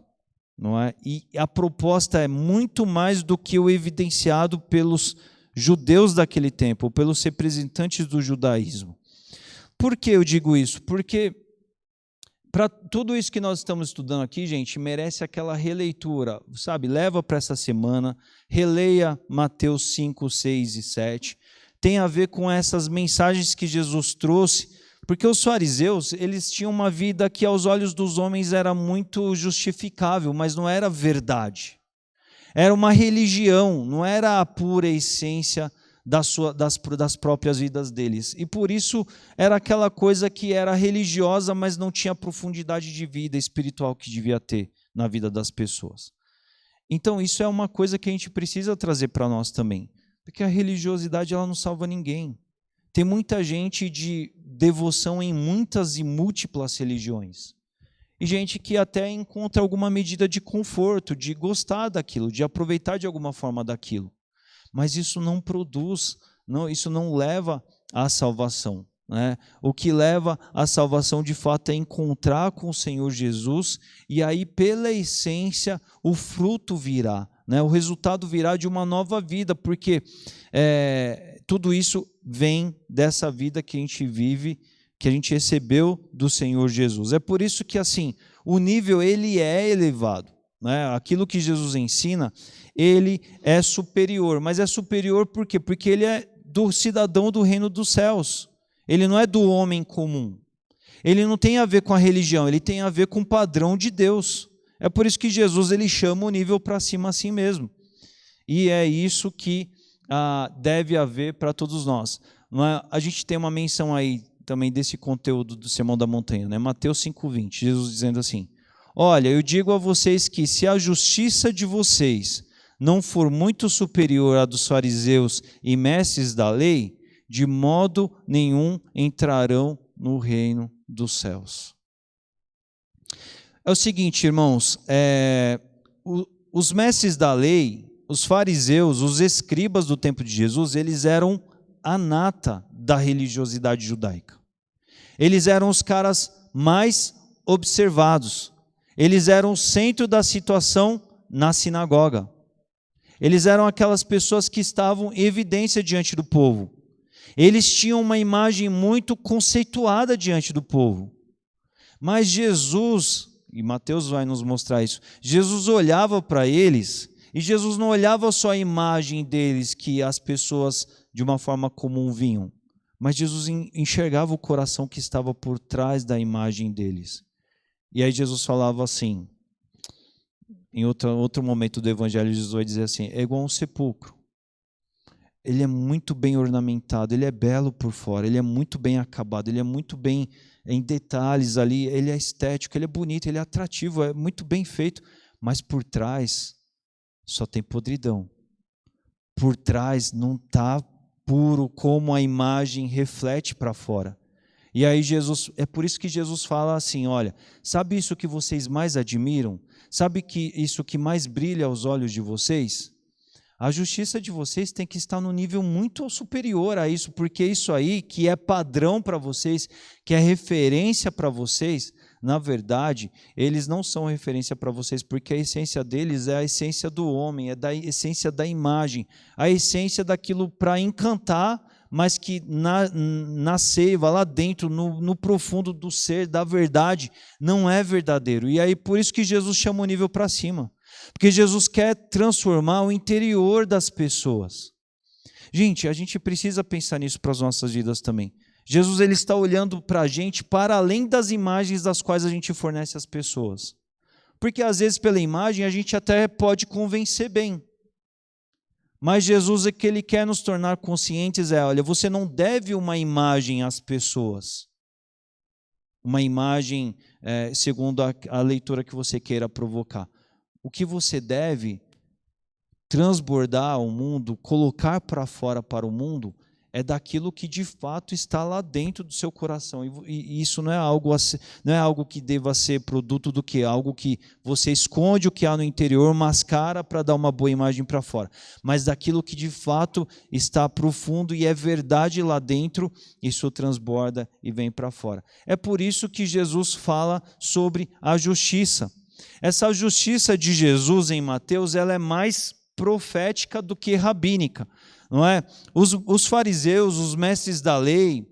não é? E a proposta é muito mais do que o evidenciado pelos judeus daquele tempo, pelos representantes do judaísmo. Por que eu digo isso? Porque para tudo isso que nós estamos estudando aqui, gente, merece aquela releitura, sabe? Leva para essa semana, releia Mateus 5, 6 e 7, tem a ver com essas mensagens que Jesus trouxe, porque os fariseus, eles tinham uma vida que aos olhos dos homens era muito justificável, mas não era verdade. Era uma religião, não era a pura essência das próprias vidas deles. E por isso era aquela coisa que era religiosa, mas não tinha a profundidade de vida espiritual que devia ter na vida das pessoas. Então isso é uma coisa que a gente precisa trazer para nós também, porque a religiosidade ela não salva ninguém. Tem muita gente de devoção em muitas e múltiplas religiões. E gente que até encontra alguma medida de conforto, de gostar daquilo, de aproveitar de alguma forma daquilo. Mas isso não produz, isso não leva à salvação, né? O que leva à salvação de fato é encontrar com o Senhor Jesus, e aí pela essência o fruto virá, né? O resultado virá de uma nova vida, porque tudo isso vem dessa vida que a gente vive, que a gente recebeu do Senhor Jesus. É por isso que assim, o nível ele é elevado, né? Aquilo que Jesus ensina, ele é superior, mas é superior por quê? Porque ele é do cidadão do reino dos céus, ele não é do homem comum, ele não tem a ver com a religião, ele tem a ver com o padrão de Deus. É por isso que Jesus ele chama o nível para cima assim mesmo, e é isso que deve haver para todos nós. A gente tem uma menção aí também desse conteúdo do Sermão da Montanha, né? Mateus 5,20, Jesus dizendo assim, olha, eu digo a vocês que se a justiça de vocês não for muito superior à dos fariseus e mestres da lei, de modo nenhum entrarão no reino dos céus. É o seguinte, irmãos, os mestres da lei, os fariseus, os escribas do tempo de Jesus, eles eram a nata da religiosidade judaica. Eles eram os caras mais observados. Eles eram o centro da situação na sinagoga. Eles eram aquelas pessoas que estavam em evidência diante do povo. Eles tinham uma imagem muito conceituada diante do povo. Mas Jesus, e Mateus vai nos mostrar isso, Jesus olhava para eles, e Jesus não olhava só a imagem deles que as pessoas de uma forma comum viam, mas Jesus enxergava o coração que estava por trás da imagem deles. E aí Jesus falava assim, em outro momento do Evangelho, Jesus vai dizer assim, é igual a um sepulcro. Ele é muito bem ornamentado, ele é belo por fora, ele é muito bem acabado, ele é muito bem em detalhes ali, ele é estético, ele é bonito, ele é atrativo, é muito bem feito, mas por trás só tem podridão. Por trás não está puro como a imagem reflete para fora. E aí Jesus, é por isso que Jesus fala assim, olha, sabe isso que vocês mais admiram? Sabe que isso que mais brilha aos olhos de vocês? A justiça de vocês tem que estar no nível muito superior a isso, porque isso aí que é padrão para vocês, que é referência para vocês, na verdade, eles não são referência para vocês, porque a essência deles é a essência do homem, é da essência da imagem, a essência daquilo para encantar, mas que na seiva, lá dentro, no profundo do ser, da verdade, não é verdadeiro. E aí por isso que Jesus chama o nível para cima. Porque Jesus quer transformar o interior das pessoas. Gente, a gente precisa pensar nisso para as nossas vidas também. Jesus ele está olhando para a gente para além das imagens das quais a gente fornece às pessoas. Porque às vezes pela imagem a gente até pode convencer bem. Mas Jesus é que ele quer nos tornar conscientes, olha, você não deve uma imagem às pessoas. Uma imagem segundo a leitura que você queira provocar. O que você deve transbordar ao mundo, colocar para fora para o mundo, é daquilo que de fato está lá dentro do seu coração. E isso não é algo que deva ser produto do que? Algo que você esconde o que há no interior, mascara para dar uma boa imagem para fora. Mas daquilo que de fato está profundo e é verdade lá dentro, isso transborda e vem para fora. É por isso que Jesus fala sobre a justiça. Essa justiça de Jesus em Mateus, ela é mais profética do que rabínica, não é? Os fariseus, os mestres da lei,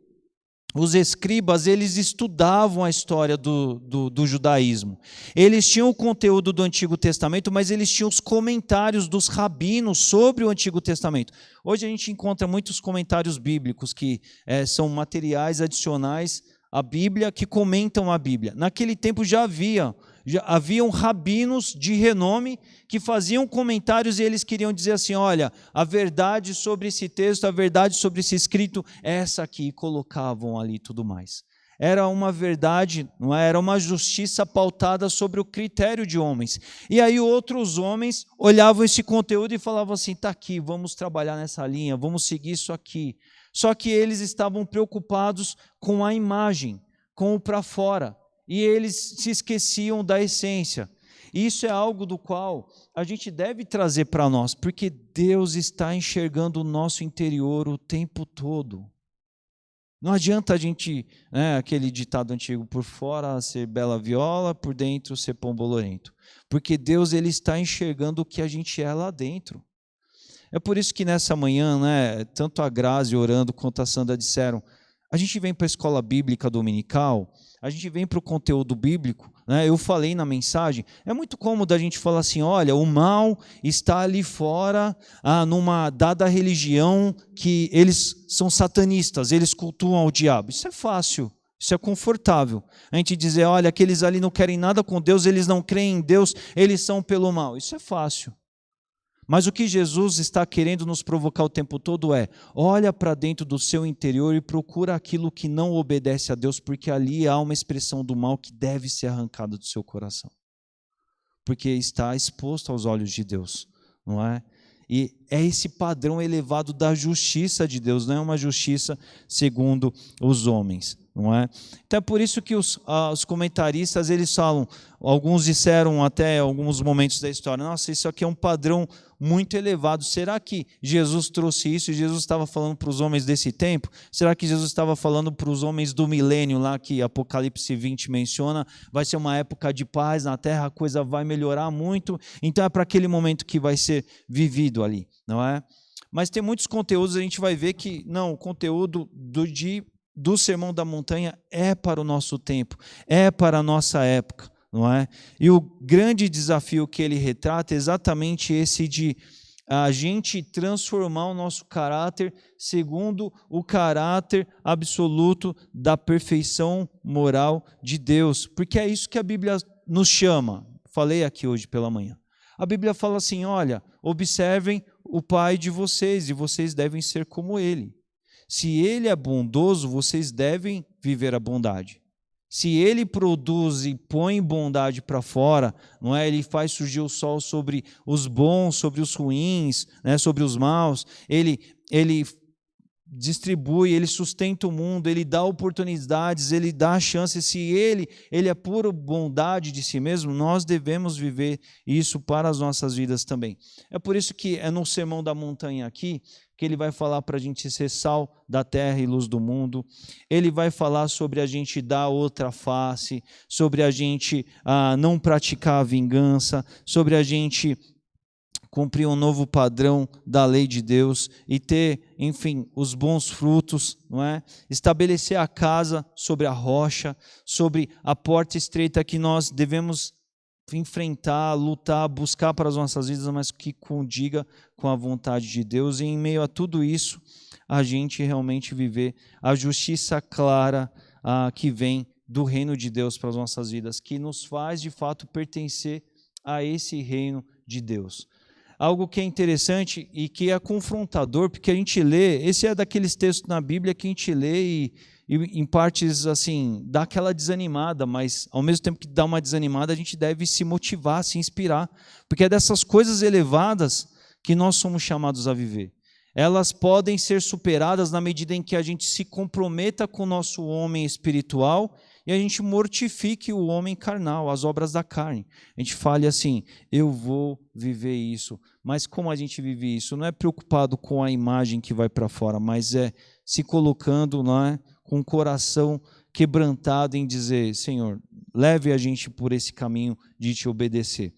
os escribas, eles estudavam a história do judaísmo. Eles tinham o conteúdo do Antigo Testamento, mas eles tinham os comentários dos rabinos sobre o Antigo Testamento. Hoje a gente encontra muitos comentários bíblicos que são materiais adicionais à Bíblia, que comentam a Bíblia. Naquele tempo já haviam rabinos de renome que faziam comentários e eles queriam dizer assim, olha, a verdade sobre esse texto, a verdade sobre esse escrito é essa aqui, e colocavam ali tudo mais. Era uma verdade, não é? Era uma justiça pautada sobre o critério de homens. E aí outros homens olhavam esse conteúdo e falavam assim, está aqui, vamos trabalhar nessa linha, vamos seguir isso aqui. Só que eles estavam preocupados com a imagem, com o para fora. E eles se esqueciam da essência. Isso é algo do qual a gente deve trazer para nós, porque Deus está enxergando o nosso interior o tempo todo. Não adianta a gente, aquele ditado antigo, por fora ser bela viola, por dentro ser pão bolorento. Porque Deus ele está enxergando o que a gente é lá dentro. É por isso que nessa manhã, tanto a Grazi orando quanto a Sandra disseram, a gente vem para a escola bíblica dominical, a gente vem para o conteúdo bíblico, eu falei na mensagem, é muito cômodo a gente falar assim, olha, o mal está ali fora, numa dada religião que eles são satanistas, eles cultuam o diabo. Isso é fácil, isso é confortável. A gente dizer, olha, aqueles ali não querem nada com Deus, eles não creem em Deus, eles são pelo mal. Isso é fácil. Mas o que Jesus está querendo nos provocar o tempo todo olha para dentro do seu interior e procura aquilo que não obedece a Deus, porque ali há uma expressão do mal que deve ser arrancada do seu coração. Porque está exposto aos olhos de Deus, não é? E é esse padrão elevado da justiça de Deus, não é uma justiça segundo os homens, não é? Então é por isso que os comentaristas, eles falam, alguns disseram até em alguns momentos da história, nossa, isso aqui é um padrão muito elevado. Será que Jesus trouxe isso e Jesus estava falando para os homens desse tempo? Será que Jesus estava falando para os homens do milênio lá que Apocalipse 20 menciona? Vai ser uma época de paz na terra, a coisa vai melhorar muito, então é para aquele momento que vai ser vivido ali, não é? Mas tem muitos conteúdos, a gente vai ver que não, o conteúdo do Sermão da Montanha é para o nosso tempo, é para a nossa época, não é? E o grande desafio que ele retrata é exatamente esse de a gente transformar o nosso caráter segundo o caráter absoluto da perfeição moral de Deus, porque é isso que a Bíblia nos chama. Falei aqui hoje pela manhã. A Bíblia fala assim, olha, observem o Pai de vocês e vocês devem ser como Ele. Se Ele é bondoso, vocês devem viver a bondade. Se Ele produz e põe bondade para fora, não é? Ele faz surgir o sol sobre os bons, sobre os ruins, sobre os maus. Ele distribui, Ele sustenta o mundo, Ele dá oportunidades, Ele dá chances. Se Ele é pura bondade de si mesmo, nós devemos viver isso para as nossas vidas também. É por isso que é no Sermão da Montanha aqui, que Ele vai falar para a gente ser sal da terra e luz do mundo. Ele vai falar sobre a gente dar outra face, sobre a gente não praticar a vingança, sobre a gente cumprir um novo padrão da lei de Deus e ter, enfim, os bons frutos, não é? Estabelecer a casa sobre a rocha, sobre a porta estreita que nós devemos enfrentar, lutar, buscar para as nossas vidas, mas que condiga com a vontade de Deus. E em meio a tudo isso, a gente realmente viver a justiça clara que vem do reino de Deus para as nossas vidas, que nos faz de fato pertencer a esse reino de Deus. Algo que é interessante e que é confrontador, porque a gente lê, esse é daqueles textos na Bíblia que a gente lê e em partes assim, dá aquela desanimada, mas ao mesmo tempo que dá uma desanimada, a gente deve se motivar, se inspirar, porque é dessas coisas elevadas que nós somos chamados a viver. Elas podem ser superadas na medida em que a gente se comprometa com o nosso homem espiritual e a gente mortifique o homem carnal, as obras da carne. A gente fale assim, eu vou viver isso. Mas como a gente vive isso? Não é preocupado com a imagem que vai para fora, mas é se colocando, não é, com o coração quebrantado em dizer, Senhor, leve a gente por esse caminho de te obedecer.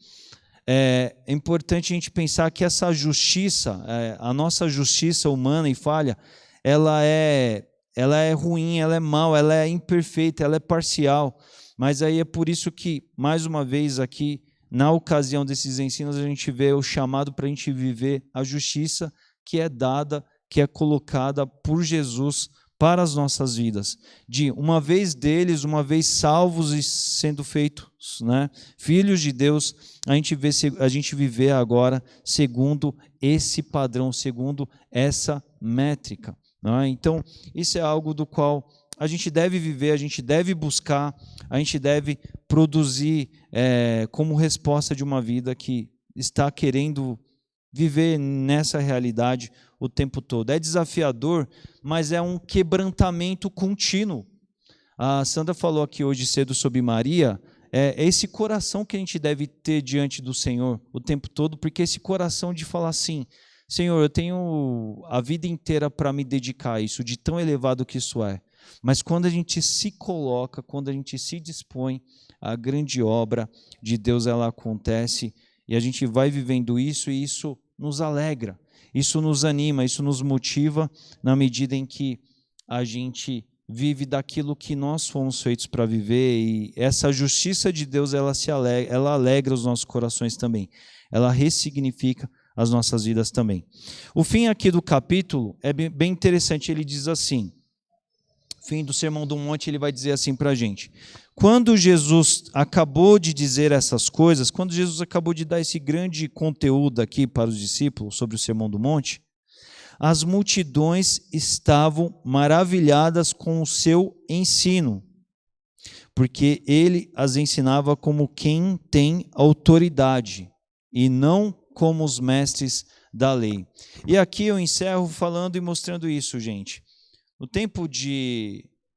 É importante a gente pensar que essa justiça, a nossa justiça humana e falha, ela é ruim, ela é mal, ela é imperfeita, ela é parcial. Mas aí é por isso que, mais uma vez aqui, na ocasião desses ensinos, a gente vê o chamado para a gente viver a justiça que é dada, que é colocada por Jesus para as nossas vidas. De uma vez deles, uma vez salvos e sendo feitos, né, filhos de Deus, a gente viver agora segundo esse padrão, segundo essa métrica. Não é? Então, isso é algo do qual a gente deve viver, a gente deve buscar, a gente deve produzir como resposta de uma vida que está querendo viver nessa realidade o tempo todo. É desafiador, mas é um quebrantamento contínuo. A Sandra falou aqui hoje cedo sobre Maria, é esse coração que a gente deve ter diante do Senhor o tempo todo, porque esse coração de falar assim, Senhor, eu tenho a vida inteira para me dedicar a isso, de tão elevado que isso é. Mas quando a gente se coloca, quando a gente se dispõe, a grande obra de Deus ela acontece e a gente vai vivendo isso e isso nos alegra, isso nos anima, isso nos motiva na medida em que a gente vive daquilo que nós fomos feitos para viver e essa justiça de Deus ela alegra os nossos corações também, ela ressignifica as nossas vidas também. O fim aqui do capítulo é bem interessante, ele diz assim, fim do Sermão do Monte, ele vai dizer assim para a gente, quando Jesus acabou de dizer essas coisas, quando Jesus acabou de dar esse grande conteúdo aqui para os discípulos sobre o Sermão do Monte, as multidões estavam maravilhadas com o seu ensino, porque ele as ensinava como quem tem autoridade e não como os mestres da lei. E aqui eu encerro falando e mostrando isso, gente. No tempo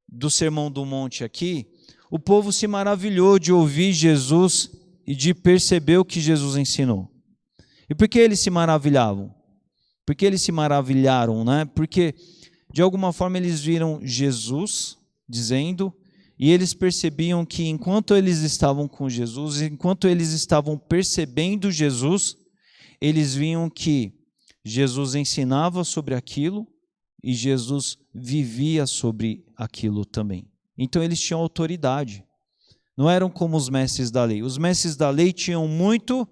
do Sermão do Monte aqui, o povo se maravilhou de ouvir Jesus e de perceber o que Jesus ensinou. E por que eles se maravilhavam? Por que eles se maravilharam, né? Porque, de alguma forma, eles viram Jesus dizendo, e eles percebiam que enquanto eles estavam com Jesus, enquanto eles estavam percebendo Jesus, eles viam que Jesus ensinava sobre aquilo e Jesus vivia sobre aquilo também. Então eles tinham autoridade. Não eram como os mestres da lei. Os mestres da lei tinham muito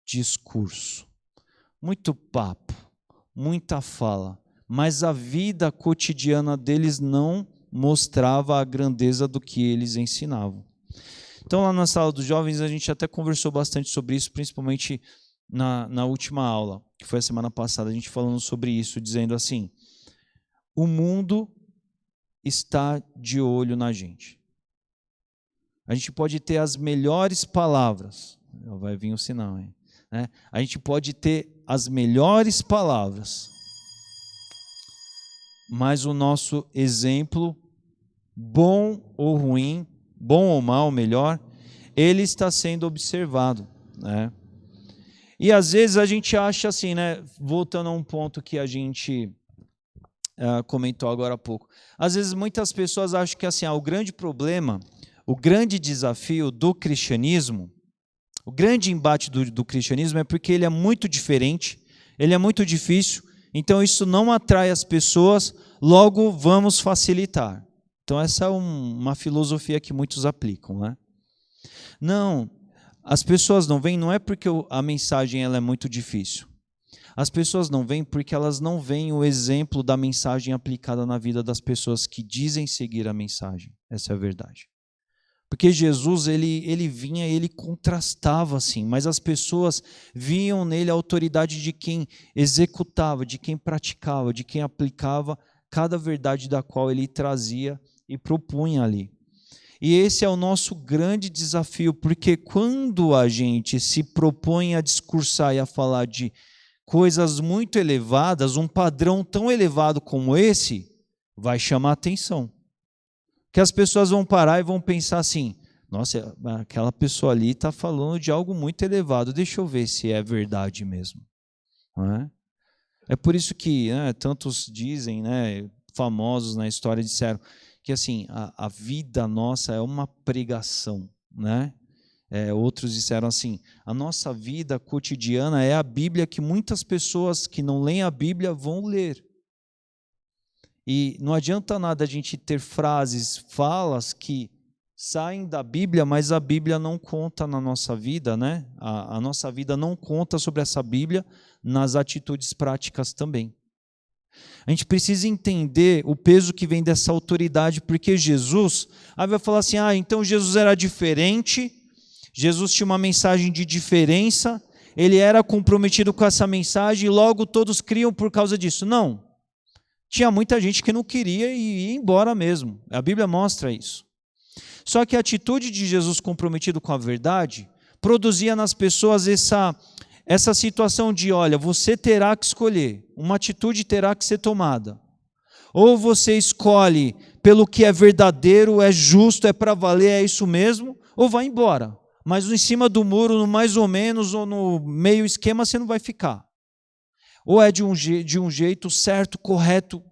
discurso, muito papo, muita fala, mas a vida cotidiana deles não mostrava a grandeza do que eles ensinavam. Então lá na sala dos jovens a gente até conversou bastante sobre isso, principalmente na última aula, que foi a semana passada, a gente falando sobre isso, dizendo assim, o mundo está de olho na gente. A gente pode ter as melhores palavras, vai vir o sinal, hein? Né? A gente pode ter as melhores palavras, mas o nosso exemplo, bom ou ruim, bom ou mal, melhor, ele está sendo observado, né? E às vezes a gente acha assim, né? Voltando a um ponto que a gente comentou agora há pouco. Às vezes muitas pessoas acham que assim, o grande problema, o grande desafio do cristianismo, o grande embate do cristianismo é porque ele é muito diferente, ele é muito difícil, então isso não atrai as pessoas, logo vamos facilitar. Então essa é uma filosofia que muitos aplicam, né? Não, as pessoas não vêm, não é porque a mensagem ela é muito difícil. As pessoas não vêm porque elas não veem o exemplo da mensagem aplicada na vida das pessoas que dizem seguir a mensagem. Essa é a verdade. Porque Jesus, ele vinha e ele contrastava assim, mas as pessoas viam nele a autoridade de quem executava, de quem praticava, de quem aplicava cada verdade da qual ele trazia e propunha ali. E esse é o nosso grande desafio, porque quando a gente se propõe a discursar e a falar de coisas muito elevadas, um padrão tão elevado como esse, vai chamar atenção. Que as pessoas vão parar e vão pensar assim, nossa, aquela pessoa ali está falando de algo muito elevado, deixa eu ver se é verdade mesmo. Não é? É por isso que tantos dizem, famosos na história disseram, que assim, a vida nossa é uma pregação, né? Outros disseram assim, a nossa vida cotidiana é a Bíblia que muitas pessoas que não leem a Bíblia vão ler. E não adianta nada a gente ter frases, falas que saem da Bíblia, mas a Bíblia não conta na nossa vida, né? A nossa vida não conta sobre essa Bíblia nas atitudes práticas também. A gente precisa entender o peso que vem dessa autoridade, porque Jesus, aí vai falar assim, então Jesus era diferente, Jesus tinha uma mensagem de diferença, ele era comprometido com essa mensagem e logo todos criam por causa disso. Não, tinha muita gente que não queria e ia embora mesmo, a Bíblia mostra isso. Só que a atitude de Jesus comprometido com a verdade produzia nas pessoas essa situação de, olha, você terá que escolher, uma atitude terá que ser tomada. Ou você escolhe pelo que é verdadeiro, é justo, é para valer, é isso mesmo, ou vai embora. Mas em cima do muro, no mais ou menos, ou no meio esquema, você não vai ficar. Ou é de um jeito certo, correto,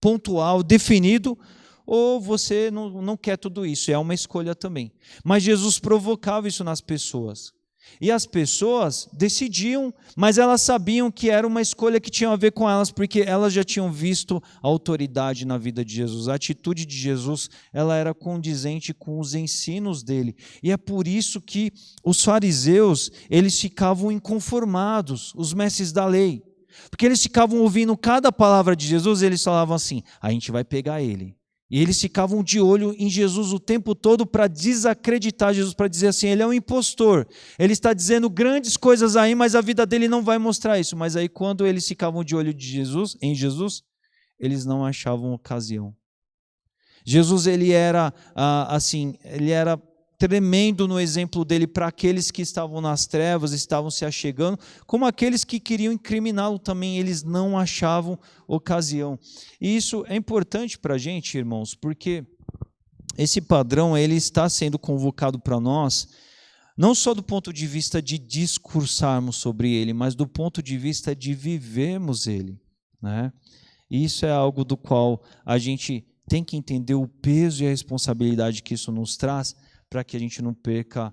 pontual, definido, ou você não quer tudo isso, é uma escolha também. Mas Jesus provocava isso nas pessoas. E as pessoas decidiam, mas elas sabiam que era uma escolha que tinha a ver com elas, porque elas já tinham visto a autoridade na vida de Jesus. A atitude de Jesus, ela era condizente com os ensinos dele. E é por isso que os fariseus, eles ficavam inconformados, os mestres da lei. Porque eles ficavam ouvindo cada palavra de Jesus e eles falavam assim, a gente vai pegar ele. E eles ficavam de olho em Jesus o tempo todo para desacreditar Jesus, para dizer assim, ele é um impostor, ele está dizendo grandes coisas aí, mas a vida dele não vai mostrar isso. Mas aí quando eles ficavam de olho em Jesus, eles não achavam ocasião. Jesus, ele era tremendo no exemplo dele para aqueles que estavam nas trevas, estavam se achegando, como aqueles que queriam incriminá-lo também, eles não achavam ocasião. E isso é importante para a gente, irmãos, porque esse padrão ele está sendo convocado para nós, não só do ponto de vista de discursarmos sobre ele, mas do ponto de vista de vivermos ele, né? E isso é algo do qual a gente tem que entender o peso e a responsabilidade que isso nos traz, para que a gente não perca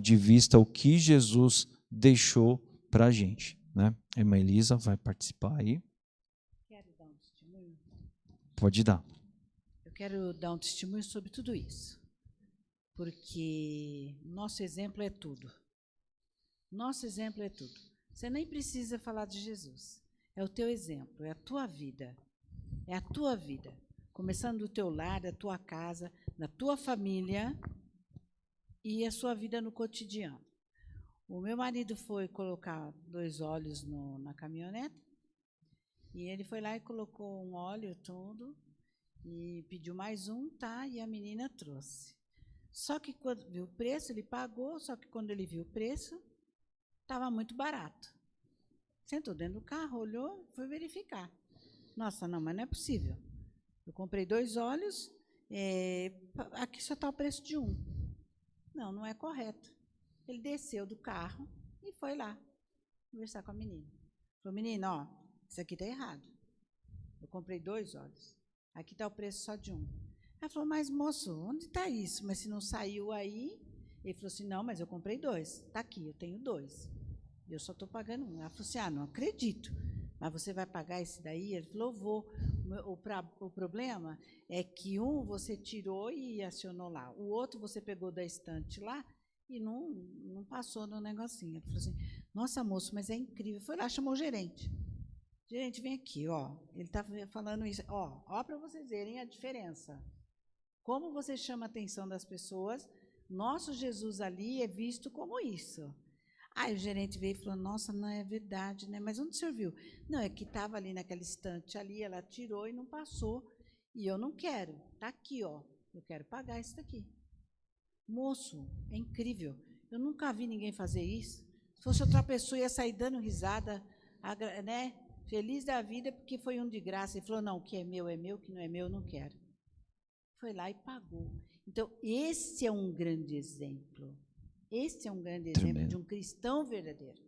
de vista o que Jesus deixou para a gente, né? A irmã Elisa vai participar aí. Quero dar um testemunho? Pode dar. Eu quero dar um testemunho sobre tudo isso, porque nosso exemplo é tudo. Nosso exemplo é tudo. Você nem precisa falar de Jesus. É o teu exemplo, é a tua vida. É a tua vida. Começando do teu lar, da tua casa, da tua família e a sua vida no cotidiano. O meu marido foi colocar 2 óleos na caminhonete e ele foi lá e colocou um óleo todo e pediu mais um, tá? E a menina trouxe. Só que quando viu o preço, ele pagou, só que quando ele viu o preço, estava muito barato. Sentou dentro do carro, olhou, foi verificar. Nossa, não, mas não é possível. Eu comprei 2 óleos, aqui só está o preço de um. Não, não é correto. Ele desceu do carro e foi lá conversar com a menina. Falou, menina, ó, isso aqui está errado. Eu comprei 2 óleos. Aqui está o preço só de um. Ela falou, mas moço, onde está isso? Mas se não saiu aí... Ele falou assim, não, mas eu comprei 2. Está aqui, eu tenho 2. Eu só estou pagando um. Ela falou assim, não acredito. Mas você vai pagar esse daí? Ele falou, vou. O problema é que um você tirou e acionou lá. O outro você pegou da estante lá e não passou no negocinho. Ele falou assim, nossa, moço, mas é incrível. Foi lá, chamou o gerente. Gerente, vem aqui, ó. Ele está falando isso. Ó para vocês verem a diferença. Como você chama a atenção das pessoas, nosso Jesus ali é visto como isso. Aí o gerente veio e falou, nossa, não é verdade, né? Mas onde o senhor viu? Não, é que estava ali naquela estante ali, ela tirou e não passou. E eu não quero. Está aqui, ó. Eu quero pagar isso daqui. Moço, é incrível. Eu nunca vi ninguém fazer isso. Se fosse outra pessoa, ia sair dando risada, né? Feliz da vida, porque foi um de graça. Ele falou, não, o que é meu, que não é meu, eu não quero. Foi lá e pagou. Então, esse é um grande exemplo. Esse é um grande exemplo de um cristão verdadeiro.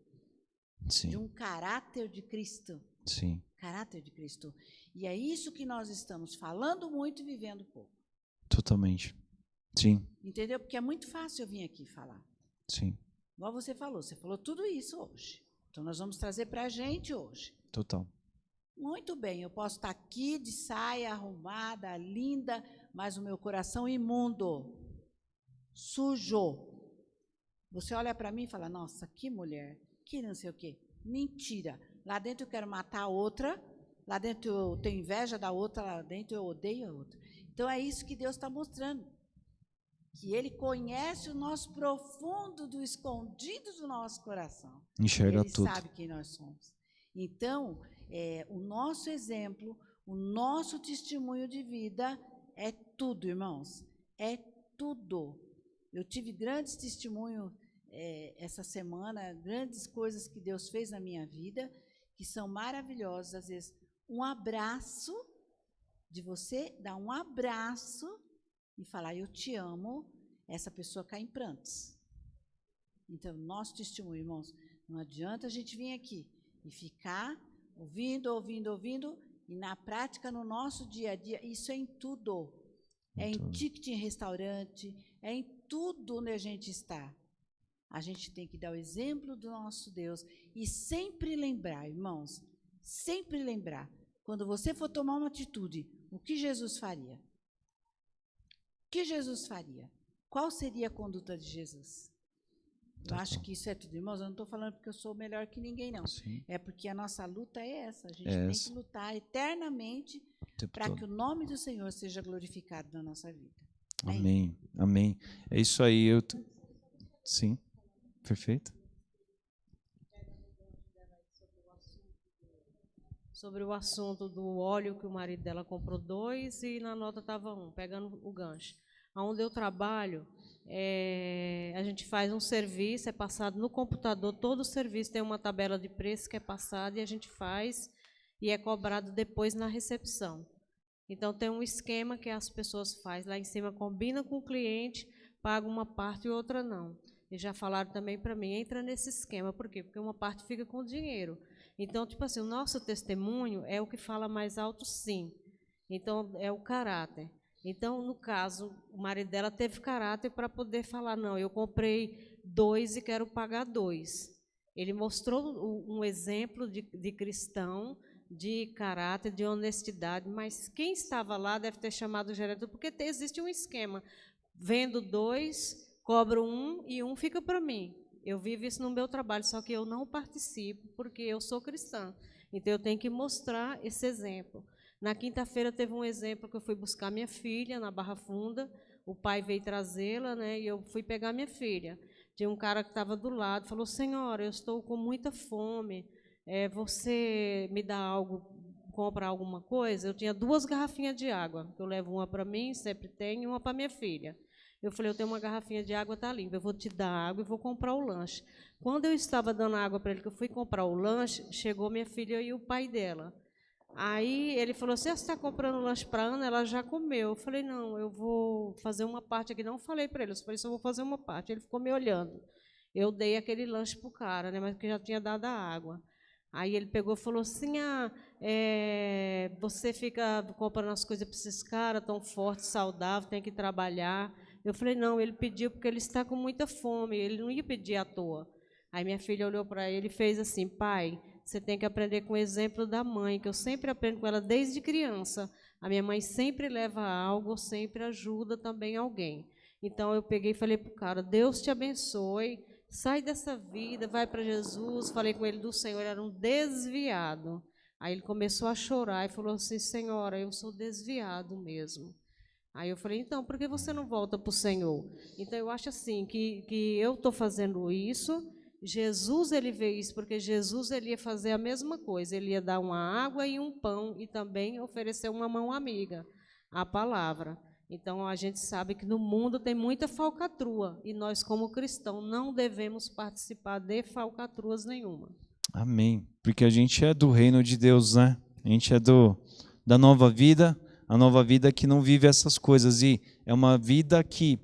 Sim. De um caráter de Cristo. Sim. Caráter de Cristo. E é isso que nós estamos falando muito e vivendo pouco. Totalmente. Sim. Entendeu? Porque é muito fácil eu vir aqui falar. Sim. Igual você falou tudo isso hoje. Então, nós vamos trazer para a gente hoje. Total. Muito bem, eu posso estar aqui de saia arrumada, linda, mas o meu coração imundo, sujo. Você olha para mim e fala, nossa, que mulher, que não sei o quê. Mentira. Lá dentro eu quero matar a outra, lá dentro eu tenho inveja da outra, lá dentro eu odeio a outra. Então, é isso que Deus está mostrando. Que Ele conhece o nosso profundo, do escondido do nosso coração. Enxerga tudo. Ele sabe quem nós somos. Então, o nosso exemplo, o nosso testemunho de vida é tudo, irmãos. É tudo. Eu tive grandes testemunhos essa semana, grandes coisas que Deus fez na minha vida, que são maravilhosas. Às vezes, um abraço, de você dar um abraço e falar, eu te amo, essa pessoa cai em prantos. Então, nosso testemunho, irmãos, não adianta a gente vir aqui e ficar ouvindo, e na prática, no nosso dia a dia, isso é em tudo. É em ticket em restaurante, é em tudo onde a gente está. A gente tem que dar o exemplo do nosso Deus e sempre lembrar, irmãos, sempre lembrar, quando você for tomar uma atitude, o que Jesus faria? O que Jesus faria? Qual seria a conduta de Jesus? Eu acho que isso é tudo, irmãos. Eu não estou falando porque eu sou melhor que ninguém, não. Sim. É porque a nossa luta é essa. A gente tem que lutar eternamente para que o nome do Senhor seja glorificado na nossa vida. Amém. Amém. É isso aí. Sim. Perfeito. Sobre o assunto do óleo que o marido dela comprou 2 e na nota estava 1, pegando o gancho. Onde eu trabalho, a gente faz um serviço, é passado no computador, todo o serviço tem uma tabela de preço que é passada e a gente faz e é cobrado depois na recepção. Então, tem um esquema que as pessoas fazem lá em cima, combina com o cliente, paga uma parte e outra não. E já falaram também para mim, entra nesse esquema. Por quê? Porque uma parte fica com o dinheiro. Então, tipo assim, o nosso testemunho é o que fala mais alto, sim. Então, é o caráter. Então, no caso, o marido dela teve caráter para poder falar, não, eu comprei 2 e quero pagar 2. Ele mostrou um exemplo de cristão, de caráter, de honestidade, mas quem estava lá deve ter chamado o gerente, porque existe um esquema. Vendo 2, cobro 1 e 1 fica para mim. Eu vivo isso no meu trabalho, só que eu não participo, porque eu sou cristã. Então, eu tenho que mostrar esse exemplo. Na quinta-feira, teve um exemplo que eu fui buscar minha filha na Barra Funda, o pai veio trazê-la, né, e eu fui pegar minha filha. Tinha um cara que estava do lado, falou, senhora, eu estou com muita fome, você me dá algo, compra alguma coisa? Eu tinha 2 garrafinhas de água, eu levo uma para mim, sempre tenho, e uma para minha filha. Eu falei, eu tenho uma garrafinha de água, está limpa, eu vou te dar água e vou comprar o lanche. Quando eu estava dando água para ele, que eu fui comprar o lanche, chegou minha filha e o pai dela. Aí ele falou assim, você está comprando lanche para a Ana? Ela já comeu. Eu falei, não, eu vou fazer uma parte aqui. Não falei para ele, eu falei, só vou fazer uma parte. Ele ficou me olhando. Eu dei aquele lanche para o cara, né, mas que já tinha dado a água. Aí ele pegou e falou assim, você fica comprando as coisas para esses caras tão fortes, saudáveis, tem que trabalhar. Eu falei, não, ele pediu porque ele está com muita fome, ele não ia pedir à toa. Aí minha filha olhou para ele e fez assim, pai, você tem que aprender com o exemplo da mãe, que eu sempre aprendo com ela desde criança. A minha mãe sempre leva algo, sempre ajuda também alguém. Então eu peguei e falei para o cara, Deus te abençoe, sai dessa vida, vai para Jesus. Falei com ele do Senhor, ele era um desviado. Aí ele começou a chorar e falou assim, senhora, eu sou desviado mesmo. Aí eu falei, então, por que você não volta para o Senhor? Então eu acho assim, que eu estou fazendo isso, Jesus ele vê isso, porque Jesus ele ia fazer a mesma coisa, ele ia dar uma água e um pão e também oferecer uma mão amiga, a palavra. Então a gente sabe que no mundo tem muita falcatrua e nós como cristãos não devemos participar de falcatruas nenhuma. Amém. Porque a gente é do reino de Deus, né? A gente é da nova vida, a nova vida que não vive essas coisas e é uma vida que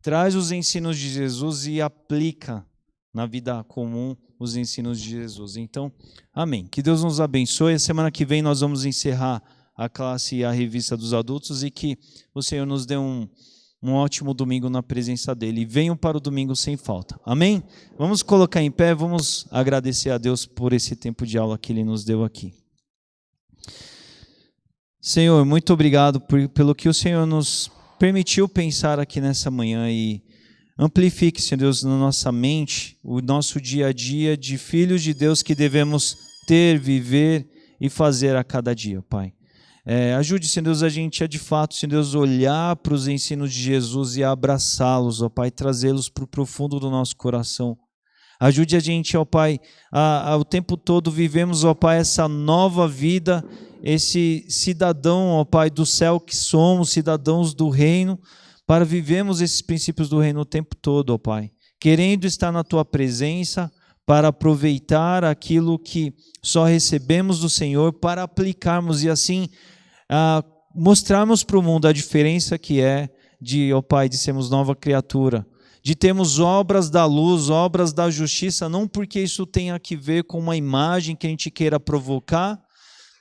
traz os ensinos de Jesus e aplica na vida comum os ensinos de Jesus. Então, amém. Que Deus nos abençoe. A semana que vem nós vamos encerrar a classe e a revista dos adultos e que o Senhor nos dê um ótimo domingo na presença dEle. E venham para o domingo sem falta. Amém? Vamos colocar em pé, vamos agradecer a Deus por esse tempo de aula que Ele nos deu aqui. Senhor, muito obrigado pelo que o Senhor nos permitiu pensar aqui nessa manhã e amplifique, Senhor Deus, na nossa mente o nosso dia a dia de filhos de Deus que devemos ter, viver e fazer a cada dia, Pai. Ajude, Senhor Deus, a gente a de fato, Senhor Deus, olhar para os ensinos de Jesus e abraçá-los, ó Pai, trazê-los para o profundo do nosso coração. Ajude a gente, ó Pai, o tempo todo vivemos, ó Pai, essa nova vida, esse cidadão, ó Pai, do céu que somos, cidadãos do reino, para vivermos esses princípios do reino o tempo todo, ó Pai, querendo estar na Tua presença, para aproveitar aquilo que só recebemos do Senhor, para aplicarmos e assim mostrarmos para o mundo a diferença que é ó Pai, de sermos nova criatura, de termos obras da luz, obras da justiça, não porque isso tenha que ver com uma imagem que a gente queira provocar,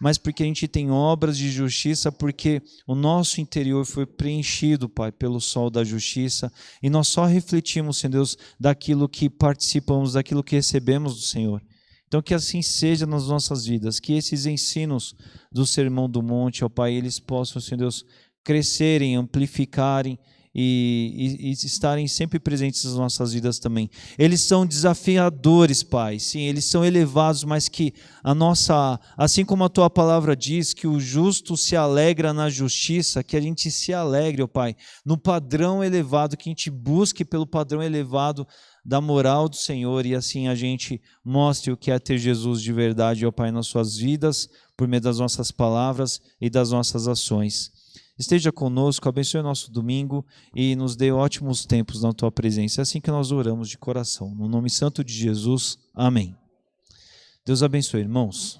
mas porque a gente tem obras de justiça, porque o nosso interior foi preenchido, Pai, pelo sol da justiça, e nós só refletimos, Senhor Deus, daquilo que participamos, daquilo que recebemos do Senhor. Então que assim seja nas nossas vidas, que esses ensinos do Sermão do Monte, ó Pai, eles possam, Senhor Deus, crescerem, amplificarem, e estarem sempre presentes nas nossas vidas também. Eles são desafiadores, Pai, sim, eles são elevados, mas que assim como a Tua palavra diz, que o justo se alegra na justiça, que a gente se alegre, ó Pai, no padrão elevado, que a gente busque pelo padrão elevado da moral do Senhor, e assim a gente mostre o que é ter Jesus de verdade, ó Pai, nas suas vidas, por meio das nossas palavras e das nossas ações. Esteja conosco, abençoe o nosso domingo e nos dê ótimos tempos na Tua presença. É assim que nós oramos de coração. No nome santo de Jesus, amém. Deus abençoe, irmãos.